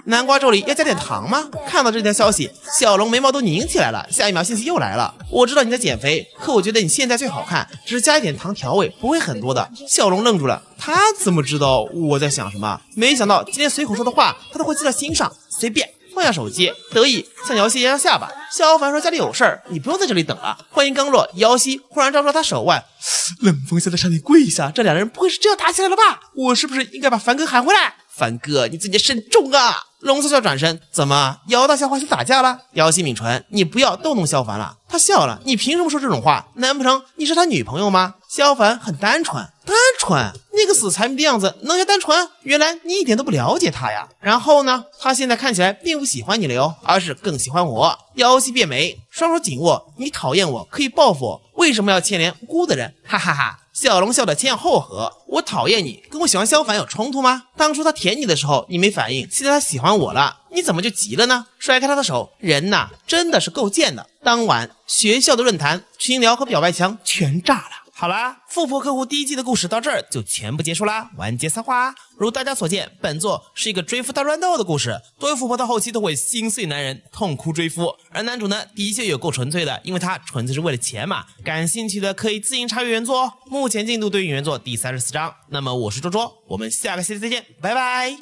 南瓜粥里要加点糖吗？看到这条消息，小龙眉毛都拧起来了。下一秒信息又来了，我知道你在减肥，可我觉得你现在最好看，只是加一点糖调味，不会很多的。小龙愣住了，他怎么知道我在想什么？没想到今天随口说的话，他都会记在心上。随便。放下手机，得意向瑶西摇摇下巴。萧凡说家里有事儿，你不用在这里等了。话音刚落，瑶西忽然抓住他手腕，冷风吓得差点跪下。这两人不会是真要打起来了吧？我是不是应该把凡哥喊回来？凡哥，你自己慎重啊！龙笑笑转身，怎么姚大笑话想打架了？瑶西抿唇，你不要逗弄萧凡了。他笑了，你凭什么说这种话？难不成你是他女朋友吗？萧凡很单纯，那个死财迷的样子能叫单纯？原来你一点都不了解他呀。然后呢，他现在看起来并不喜欢你了哟，而是更喜欢我。瑶西变眉，双手紧握，你讨厌我可以报复我，为什么要牵连无辜的人？哈哈哈。小龙笑得前仰后合，我讨厌你，跟我喜欢萧凡有冲突吗？当初他舔你的时候你没反应，现在他喜欢我了，你怎么就急了呢？甩开他的手，人呐，真的是够贱的。当晚学校的论坛、群聊和表白墙全炸了。好啦，富婆客户第1季的故事到这儿就全部结束啦，完结撒花。如大家所见，本作是一个追夫大乱斗的故事，多位富婆到后期都会心碎男人，痛哭追夫，而男主呢，的确有够纯粹的，因为他纯粹是为了钱嘛。感兴趣的可以自行查阅原作哦。目前进度对应原作第34章。那么我是周周，我们下个系列再见，拜拜。